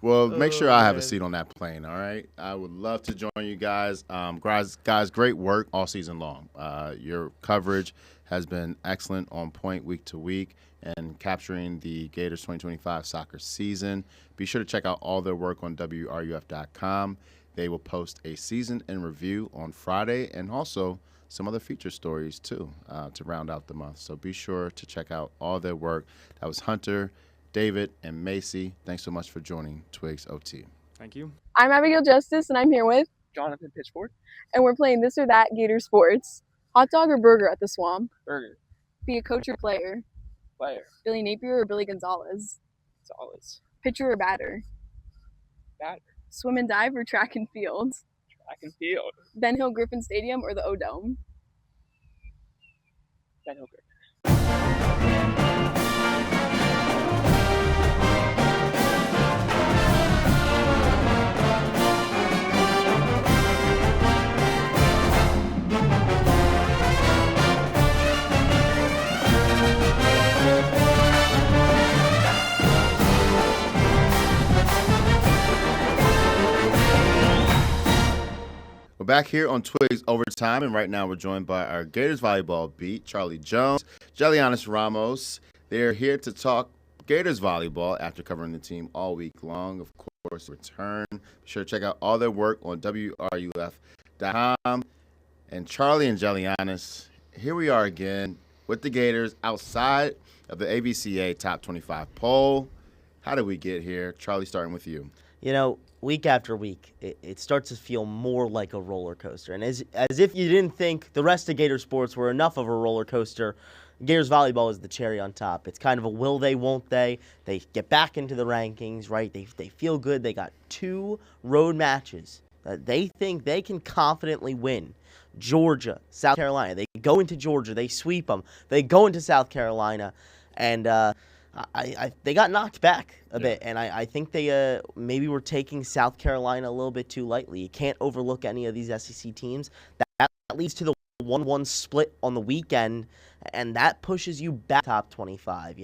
Well, make sure I have a seat on that plane, all right? I would love to join you guys. Guys, great work all season long. Your coverage has been excellent, on point week to week, and capturing the Gators 2025 soccer season. Be sure to check out all their work on WRUF.com. They will post a season in review on Friday and also some other feature stories, too, to round out the month. So be sure to check out all their work. That was Hunter, David, and Macy. Thanks so much for joining Twigs OT. Thank you. I'm Abigail Justice, and I'm here with Jonathan Pitchford. and we're playing This or That Gators Sports. Hot dog or burger at the Swamp? Burger. Be a coach or player? Player. Billy Napier or Billy Gonzalez? Gonzalez. Pitcher or batter? Batter. Swim and dive or track and field? Track and field. Ben Hill Griffin Stadium or the O-Dome? Ben Hooker. We're back here on Twigs Overtime, and right now we're joined by our Gators volleyball beat, Charlie Jones, Jelianis Ramos. They're here to talk Gators volleyball after covering the team all week long. Of course, return. Be sure to check out all their work on WRUF.com. And Charlie and Jelianis, here we are again with the Gators outside of the ABCA Top 25 poll. How did we get here? Charlie, starting with you. Week after week, it starts to feel more like a roller coaster. And as if you didn't think the rest of Gator sports were enough of a roller coaster, Gators volleyball is the cherry on top. It's kind of a will they, won't they. They get back into the rankings, right? They feel good. They got 2 road matches that they think they can confidently win. Georgia, South Carolina. They go into Georgia. They sweep them. They go into South Carolina. And they got knocked back a bit, and I think they maybe were taking South Carolina a little bit too lightly. You can't overlook any of these SEC teams. That leads to the 1-1 split on the weekend, and that pushes you back top 25.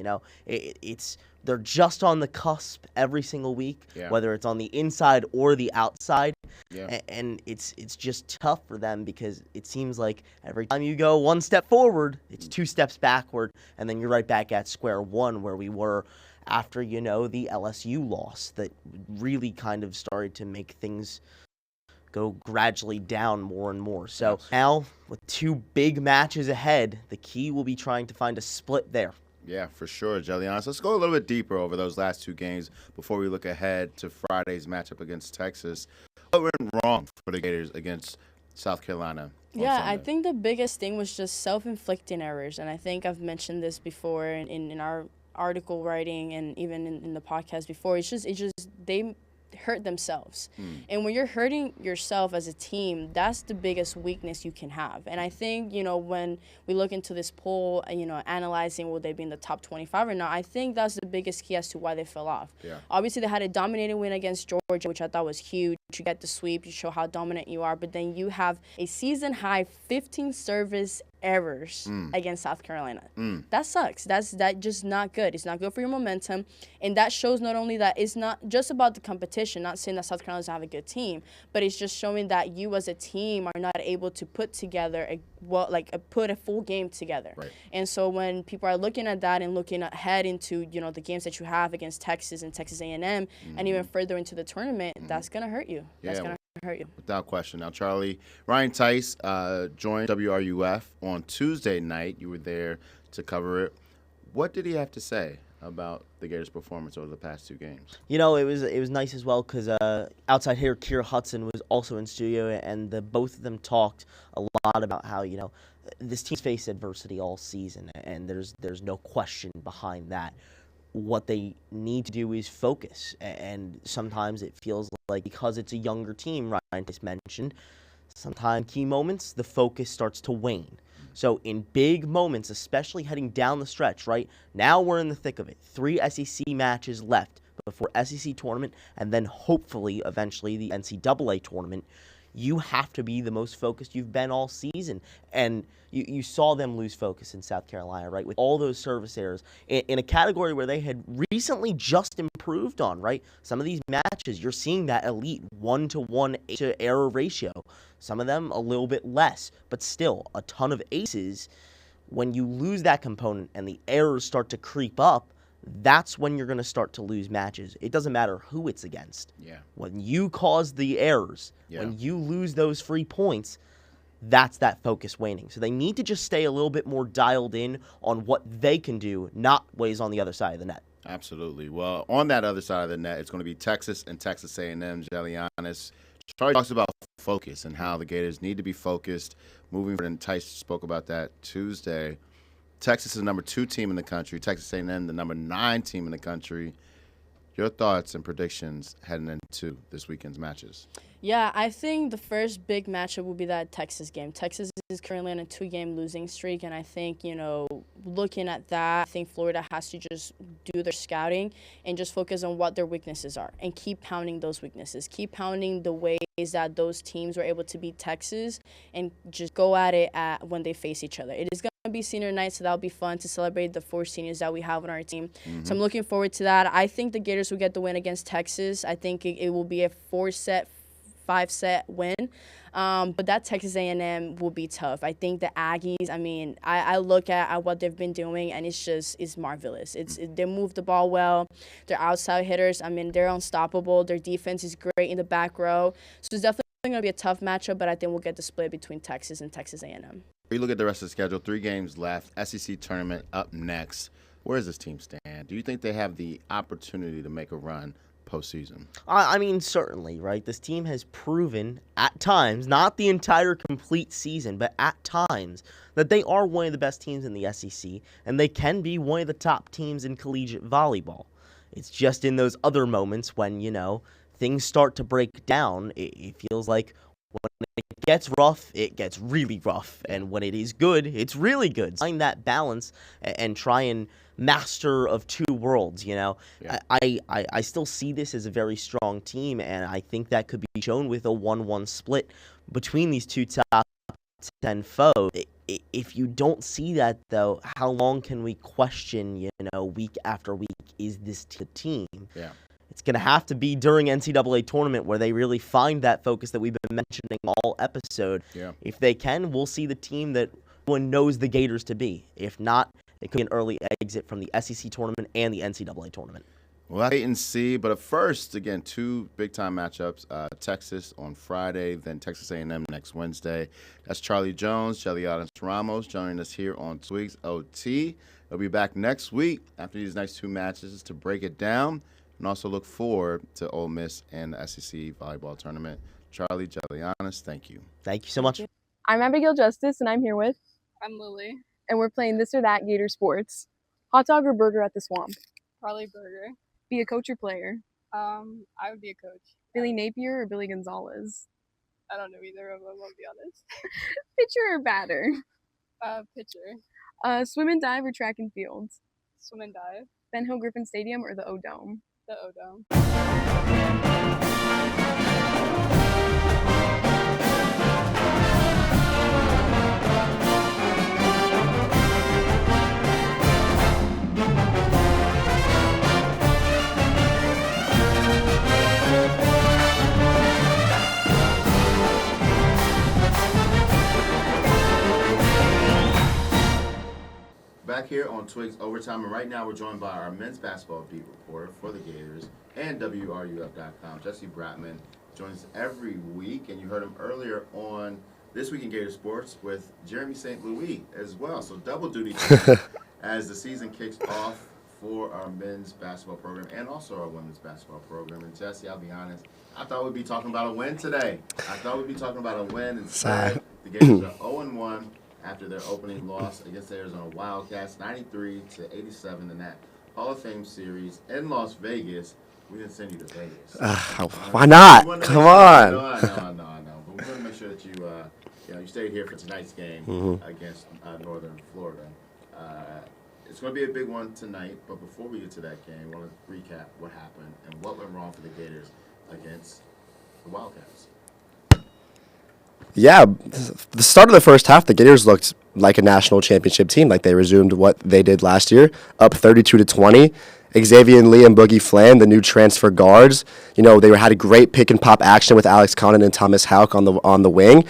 They're just on the cusp every single week, whether it's on the inside or the outside. And it's just tough for them because it seems like every time you go 1 step forward, it's 2 steps backward, and then you're right back at square one where we were after, the LSU loss that really kind of started to make things go gradually down more and more. So now with 2 big matches ahead, the key will be trying to find a split there. Yeah, for sure, Jelianis. Let's go a little bit deeper over those last 2 games before we look ahead to Friday's matchup against Texas. What went wrong for the Gators against South Carolina? Yeah, I think the biggest thing was just self-inflicting errors, and I think I've mentioned this before in our article writing and even in the podcast before. It's just they hurt themselves. And when you're hurting yourself as a team, that's the biggest weakness you can have. And I think, when we look into this poll, analyzing will they be in the top 25 or not, I think that's the biggest key as to why they fell off. Obviously, they had a dominating win against Georgia, which I thought was huge. You get the sweep, you show how dominant you are, but then you have a season-high 15 service errors against South Carolina. That sucks. That's just not good. It's not good for your momentum, and that shows not only that it's not just about the competition, not saying that South Carolina doesn't have a good team, but it's just showing that you as a team are not able to put together put a full game together. And so when people are looking at that and looking ahead into the games that you have against Texas and Texas A&M and even further into the tournament, that's gonna hurt you. That's gonna hurt you. Without question. Now, Charlie, Ryan Tice joined WRUF on Tuesday night. You were there to cover it. What did he have to say about the Gators' performance over the past 2 games? You know, it was nice as well because outside hitter Kira Hudson was also in studio, and both of them talked a lot about how, you know, this team's faced adversity all season, and there's no question behind that. What they need to do is focus, and sometimes it feels like because it's a younger team, Ryan just mentioned, sometimes key moments, the focus starts to wane. So in big moments, especially heading down the stretch, right, now we're in the thick of it. 3 SEC matches left before SEC tournament, and then hopefully eventually the NCAA tournament. You have to be the most focused you've been all season. And you saw them lose focus in South Carolina, right, with all those service errors in a category where they had recently just improved on, right? Some of these matches, you're seeing that elite 1-to-1 to error ratio. Some of them a little bit less, but still a ton of aces. When you lose that component and the errors start to creep up, that's when you're going to start to lose matches. It doesn't matter who it's against. Yeah. When you cause the errors, when you lose those free points, that's that focus waning. So they need to just stay a little bit more dialed in on what they can do, not ways on the other side of the net. Absolutely. Well, on that other side of the net, it's going to be Texas and Texas A&M. Giannis. Charlie talks about focus and how the Gators need to be focused moving forward, and Tice spoke about that Tuesday. Texas is the number 2 team in the country. Texas A&M, the number 9 team in the country. Your thoughts and predictions heading into this weekend's matches? Yeah, I think the first big matchup will be that Texas game. Texas is currently on a 2-game losing streak, and I think, you know, looking at that, I think Florida has to just do their scouting and just focus on what their weaknesses are and keep pounding those weaknesses. Keep pounding the ways that those teams were able to beat Texas and just go at it when they face each other. It is going to be senior night, so that'll be fun to celebrate the 4 seniors that we have on our team. So I'm looking forward to that. I think the Gators will get the win against Texas. I think it will be a 4-set, 5-set win. But that Texas A&M will be tough. I think the Aggies, I mean, I look at what they've been doing, and it's marvelous. They move the ball well. They're outside hitters. I mean, they're unstoppable. Their defense is great in the back row. So it's definitely going to be a tough matchup, but I think we'll get the split between Texas and Texas A&M. You look at the rest of the schedule, 3 games left, SEC tournament up next. Where does this team stand? Do you think they have the opportunity to make a run postseason? I mean, certainly, right? This team has proven at times, not the entire complete season, but at times, that they are one of the best teams in the SEC, and they can be one of the top teams in collegiate volleyball. It's just in those other moments when, you know, things start to break down, it feels like when it gets rough, it gets really rough. And when it is good, it's really good. Find that balance and try and master of 2 worlds, you know. Yeah. I still see this as a very strong team, and I think that could be shown with a 1-1 split between these 2 top 10 foes. If you don't see that, though, how long can we question, you know, week after week, is this the team? Yeah. It's going to have to be during NCAA tournament where they really find that focus that we've been mentioning all episode. Yeah. If they can, we'll see the team that one knows the Gators to be. If not, it could be an early exit from the SEC tournament and the NCAA tournament. Well, let's wait and see. But first, again, 2 big-time matchups. Texas on Friday, then Texas A&M next Wednesday. That's Charlie Jones, Jelianis Ramos joining us here on Twigs OT. They'll be back next week after these next 2 matches to break it down, and also look forward to Ole Miss and the SEC volleyball tournament. Charlie, Jelianis, thank you. Thank you so much. I'm Abigail Justice, and I'm here with... I'm Lily. And we're playing This or That Gators Sports. Hot dog or burger at the Swamp? Probably burger. Be a coach or player? I would be a coach. Billy Napier or Billy Gonzalez? I don't know either of them, I'll be honest. Pitcher or batter? Pitcher. Swim and dive or track and field? Swim and dive. Ben Hill Griffin Stadium or the O-Dome? The O-Dome. Back here on Twigs Overtime, and right now we're joined by our men's basketball beat reporter for the Gators and WRUF.com, Jesse Bratman, joins us every week, and you heard him earlier on This Week in Gators Sports with Jeremy St. Louis as well. So double duty as the season kicks off for our men's basketball program and also our women's basketball program. And Jesse, I'll be honest, I thought we'd be talking about a win today. Instead, the Gators are 0-1 after their opening loss against the Arizona Wildcats, 93-87 in that Hall of Fame series in Las Vegas. We didn't send you to Vegas. Why not? Come on. No. But we want to make sure that you stayed here for tonight's game against Northern Florida. It's going to be a big one tonight, but before we get to that game, I want to recap what happened and what went wrong for the Gators against the Wildcats. Yeah, the start of the first half, the Gators looked like a national championship team, like they resumed what they did last year, up 32-20. Xavier Lee and Boogie Flan, the new transfer guards, they had a great pick and pop action with Alex Condon and Thomas Houck on the wing.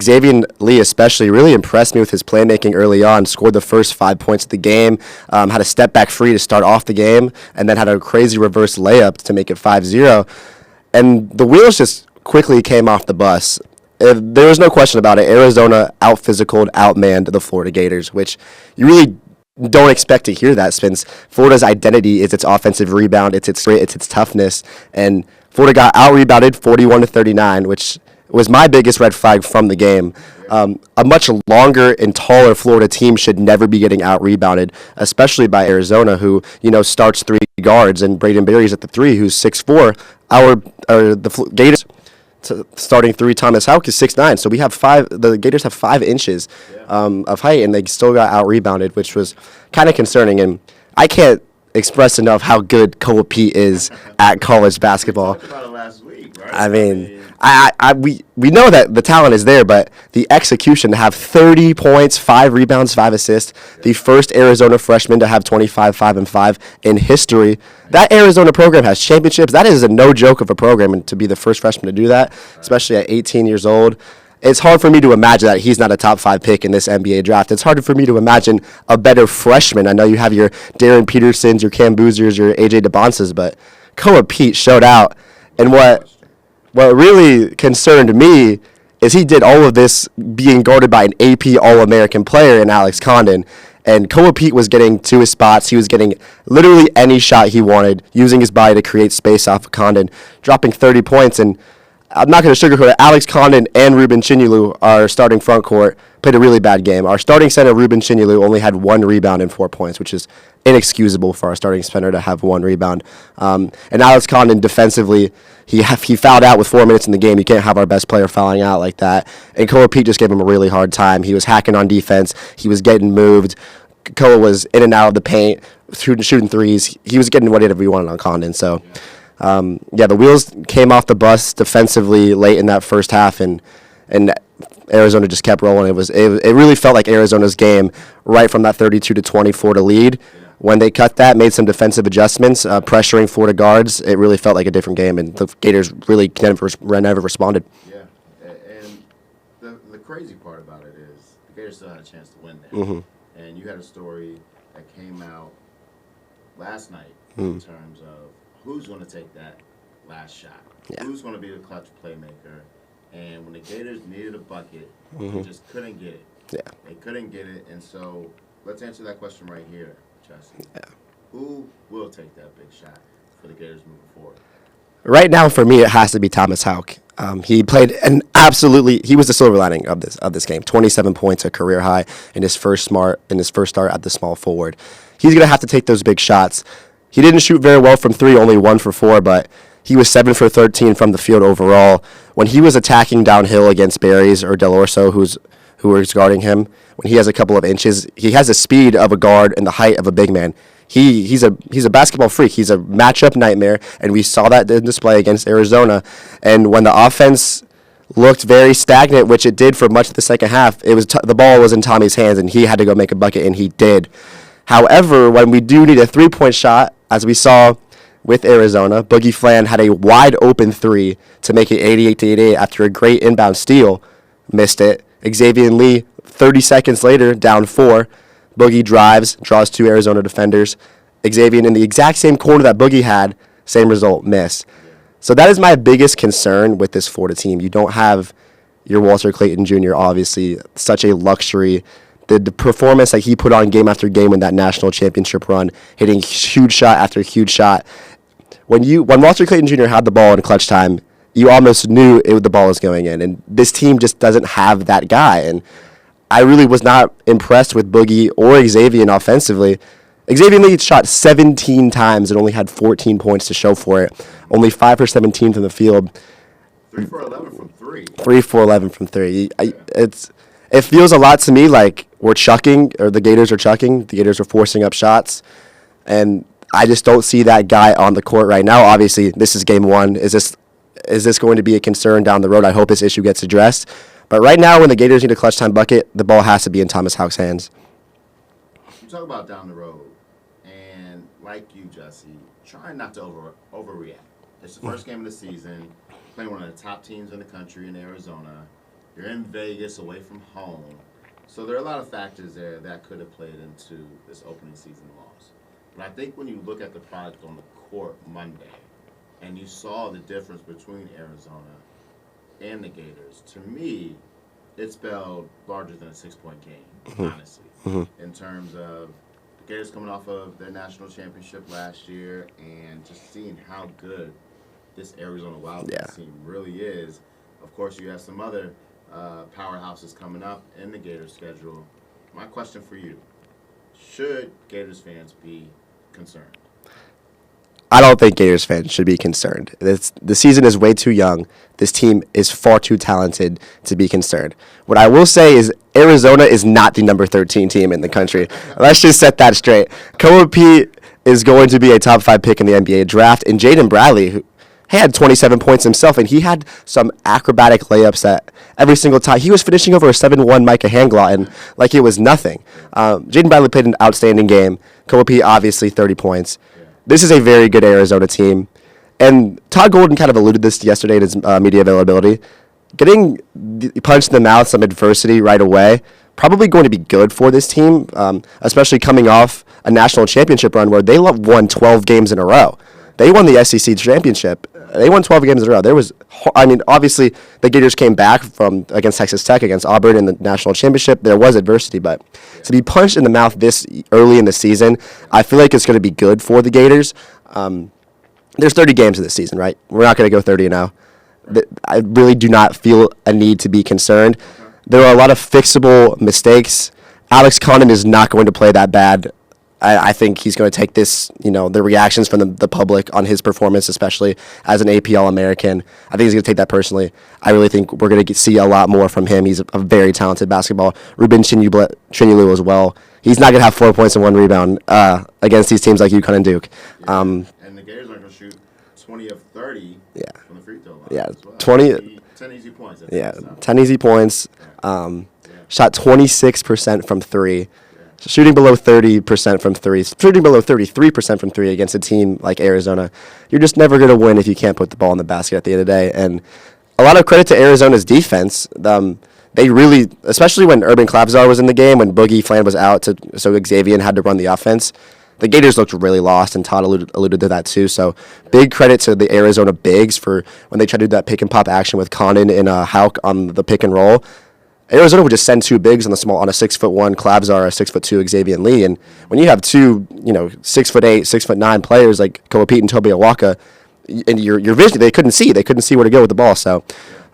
Xavier Lee especially really impressed me with his playmaking early on, scored the first 5 points of the game, had a step back free to start off the game, and then had a crazy reverse layup to make it 5-0. And the wheels just quickly came off the bus. There was no question about it. Arizona out-physicaled, outmanned the Florida Gators, which you really don't expect to hear that, since Florida's identity is its offensive rebound, it's its grit, it's its toughness, and Florida got out-rebounded 41-39, which was my biggest red flag from the game. A much longer and taller Florida team should never be getting out-rebounded, especially by Arizona, who starts three guards, and Braden Berry's at the three, who's 6'4". The Gators starting three, Thomas Houck, is 6'9", so we have the Gators have 5 inches of height, and they still got out-rebounded, which was kind of concerning. And I can't express enough how good Koa Pete is at college basketball. We talked about it last week, right? I mean, we know that the talent is there, but the execution to have 30 points, 5 rebounds, 5 assists, the first Arizona freshman to have 25, 5, and 5 in history. That Arizona program has championships. That is a no joke of a program, and to be the first freshman to do that, especially at 18 years old. It's hard for me to imagine that he's not a top 5 pick in this NBA draft. It's harder for me to imagine a better freshman. I know you have your Darren Petersons, your Cam Boozers, your AJ DeBonsas, but Koa Pete showed out. And what really concerned me is he did all of this being guarded by an AP All-American player in Alex Condon. And Koa Pete was getting to his spots. He was getting literally any shot he wanted, using his body to create space off of Condon, dropping 30 points. And I'm not going to sugarcoat it. Alex Condon and Ruben Chinyulu, our starting front court, played a really bad game. Our starting center, Ruben Chinyulu, only had 1 rebound and 4 points, which is inexcusable for our starting center to have 1 rebound. And Alex Condon, defensively, he fouled out with 4 minutes in the game. You can't have our best player fouling out like that. And Koa Pete just gave him a really hard time. He was hacking on defense. He was getting moved. Koa was in and out of the paint, shooting threes. He was getting whatever he wanted on Condon. So, the wheels came off the bus defensively late in that first half, and Arizona just kept rolling. It really felt like Arizona's game right from that 32-20 Florida lead. When they cut that, made some defensive adjustments, pressuring Florida guards, it really felt like a different game, and the Gators really never responded. Yeah, and the crazy part about it is the Gators still had a chance to win there. And you had a story that came out last night in terms of who's going to take that last shot, who's going to be the clutch playmaker. And when the Gators needed a bucket, they just couldn't get it. Yeah. They couldn't get it, and so let's answer that question right here, Jesse. Yeah. Who will take that big shot for the Gators moving forward? Right now, for me, it has to be Thomas Houck. He played he was the silver lining of this game. 27 points, a career high in his first start at the small forward. He's gonna have to take those big shots. He didn't shoot very well from 3, only 1 for 4, but he was 7 for 13 from the field overall. When he was attacking downhill against Berries or Del Orso, who was guarding him, when he has a couple of inches, he has the speed of a guard and the height of a big man. He's a basketball freak. He's a matchup nightmare, and we saw that in display against Arizona. And when the offense looked very stagnant, which it did for much of the second half, the ball was in Tommy's hands, and he had to go make a bucket, and he did. However, when we do need a 3-point shot, as we saw with Arizona, Boogie Flan had a wide open 3 to make it 88-88 after a great inbound steal. Missed it. Xavier Lee, 30 seconds later, down 4. Boogie drives, draws 2 Arizona defenders. Xavier in the exact same corner that Boogie had, same result, miss. So that is my biggest concern with this Florida team. You don't have your Walter Clayton Jr., obviously, such a luxury the performance that he put on game after game in that national championship run, hitting huge shot after huge shot. When Walter Clayton Jr. had the ball in clutch time, you almost knew the ball was going in. And this team just doesn't have that guy. And I really was not impressed with Boogie or Xavier offensively. Xavier Lee shot 17 times and only had 14 points to show for it. Only 5 for 17 from the field. 3 for 11 from 3. 3 for 11 from 3. It feels a lot to me like we're chucking, or the Gators are chucking. The Gators are forcing up shots. And I just don't see that guy on the court right now. Obviously, this is game 1. Is this going to be a concern down the road? I hope this issue gets addressed. But right now, when the Gators need a clutch time bucket, the ball has to be in Thomas Houck's hands. You talk about down the road, and like you, Jesse, trying not to overreact. It's the first game of the season, playing one of the top teams in the country in Arizona. You're in Vegas, away from home. So there are a lot of factors there that could have played into this opening season loss. But I think when you look at the product on the court Monday, and you saw the difference between Arizona and the Gators, to me, it spelled larger than a 6-point game, honestly, in terms of the Gators coming off of their national championship last year and just seeing how good this Arizona Wildcats team really is. Of course, you have some other powerhouses coming up in the Gators schedule. My question for you, should Gators fans be concerned? I don't think Gators fans should be concerned. The season is way too young. This team is far too talented to be concerned. What I will say is Arizona is not the number 13 team in the country. Let's just set that straight. Koa Pete is going to be a top 5 pick in the NBA draft, and Jaden Bradley, who had 27 points himself, and he had some acrobatic layups that every single time. He was finishing over a 7-1 Micah Handglot like it was nothing. Jaden Bradley played an outstanding game. Koa Pete, obviously, 30 points. This is a very good Arizona team. And Todd Golden kind of alluded this yesterday in his media availability. Getting punched in the mouth, some adversity right away, probably going to be good for this team, especially coming off a national championship run where they won 12 games in a row. They won the SEC championship. They won 12 games in a row. Obviously, the Gators came back from against Texas Tech, against Auburn in the national championship. There was adversity, but to be punched in the mouth this early in the season, I feel like it's going to be good for the Gators. There's 30 games in this season, right? We're not going to go 30-0. I really do not feel a need to be concerned. There are a lot of fixable mistakes. Alex Condon is not going to play that bad. I think he's going to take this, the reactions from the public on his performance, especially as an APL American. I think he's going to take that personally. I really think we're going to see a lot more from him. He's a very talented basketball. Ruben Chinyulu as well. He's not going to have 4 points and 1 rebound against these teams like UConn and Duke. And the Gators are going to shoot 20 of 30 from the free throw line. Yeah, as well. 10 easy points. 10 easy points. Shot 26% from 3. Shooting below 30% from 3, shooting below 33% from 3 against a team like Arizona, you're just never going to win if you can't put the ball in the basket at the end of the day. And a lot of credit to Arizona's defense. They really, especially when Urban Klapzar was in the game, when Boogie Fland was out, so Xavier had to run the offense, the Gators looked really lost, and Todd alluded to that too. So big credit to the Arizona bigs for when they tried to do that pick and pop action with Condon and Houck on the pick and roll. Arizona would just send 2 bigs on a 6'1" Klapzar, a 6'2" Xavier Lee, and when you have 2, 6'8", 6'9" players like Koa Pete and Toby Awaka, and your vision, they couldn't see where to go with the ball. So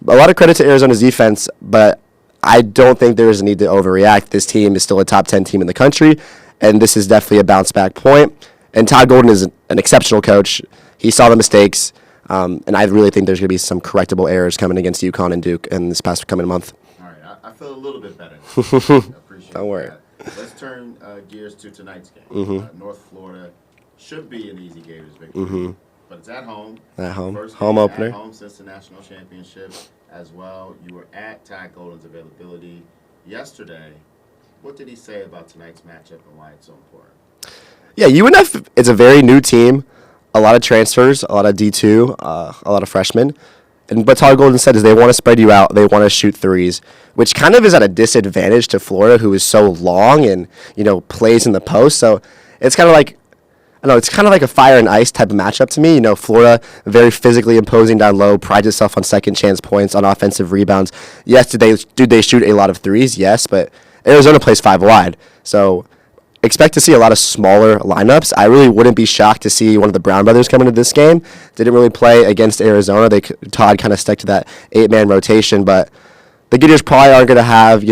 a lot of credit to Arizona's defense, but I don't think there is a need to overreact. This team is still a top 10 team in the country, and this is definitely a bounce back point. And Todd Golden is an exceptional coach. He saw the mistakes, and I really think there's going to be some correctable errors coming against UConn and Duke in this past coming month. I feel a little bit better. Appreciate Don't worry. That. Let's turn gears to tonight's game. North Florida should be an easy Gators victory, but it's at home. At home. First Home game opener. At home since the national championship as well. You were at Todd Golden's availability yesterday. What did he say about tonight's matchup and why it's so important? Yeah, UNF is a very new team. A lot of transfers, a lot of D2, a lot of freshmen. And what Todd Golden said is they want to spread you out. They want to shoot threes, which kind of is at a disadvantage to Florida, who is so long and, plays in the post. So it's kind of like, it's kind of like a fire and ice type of matchup to me. Florida, very physically imposing down low, prides itself on second chance points, on offensive rebounds. Yes, do they shoot a lot of threes? Yes, but Arizona plays 5 wide. So expect to see a lot of smaller lineups. I really wouldn't be shocked to see one of the Brown brothers come into this game. Didn't really play against Arizona. Todd kind of stuck to that 8-man rotation, but the Gators probably aren't going to have,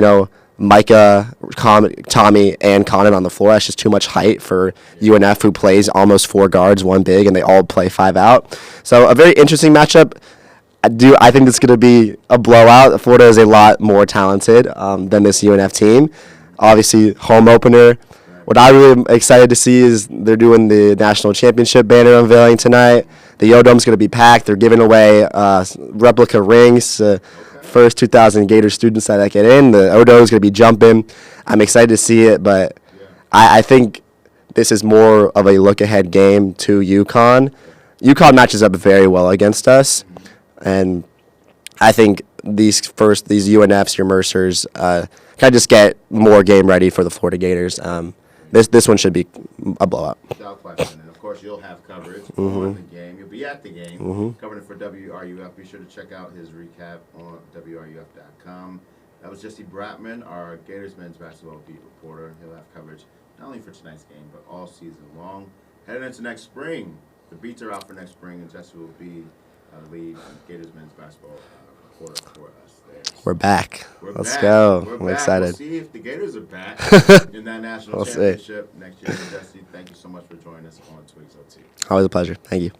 Micah, Tommy, and Conan on the floor. That's just too much height for UNF, who plays almost 4 guards, 1 big, and they all play 5 out. So a very interesting matchup. I think this is going to be a blowout. Florida is a lot more talented than this UNF team. Obviously, home opener. What I really am excited to see is they're doing the national championship banner unveiling tonight. The Yodome's going to be packed. They're giving away replica rings. First 2,000 Gator students that get in. The Odo is going to be jumping. I'm excited to see it, but I think this is more of a look-ahead game to UConn. UConn matches up very well against us, and I think these UNFs, your Mercers, kind of just get more game ready for the Florida Gators. This one should be a blowout. Without question. And of course, you'll have coverage on the game. You'll be at the game covering it for WRUF. Be sure to check out his recap on WRUF.com. That was Jesse Bratman, our Gators men's basketball beat reporter. He'll have coverage not only for tonight's game, but all season long. Heading into next spring, the beats are out for next spring, and Jesse will be the lead Gators men's basketball reporter for us. We're back. Let's back. go. We're I'm back. excited. We'll see if the Gators are back in that national We'll championship next year. Jesse, thank you so much for joining us on Twigs OT. Always a pleasure. Thank you.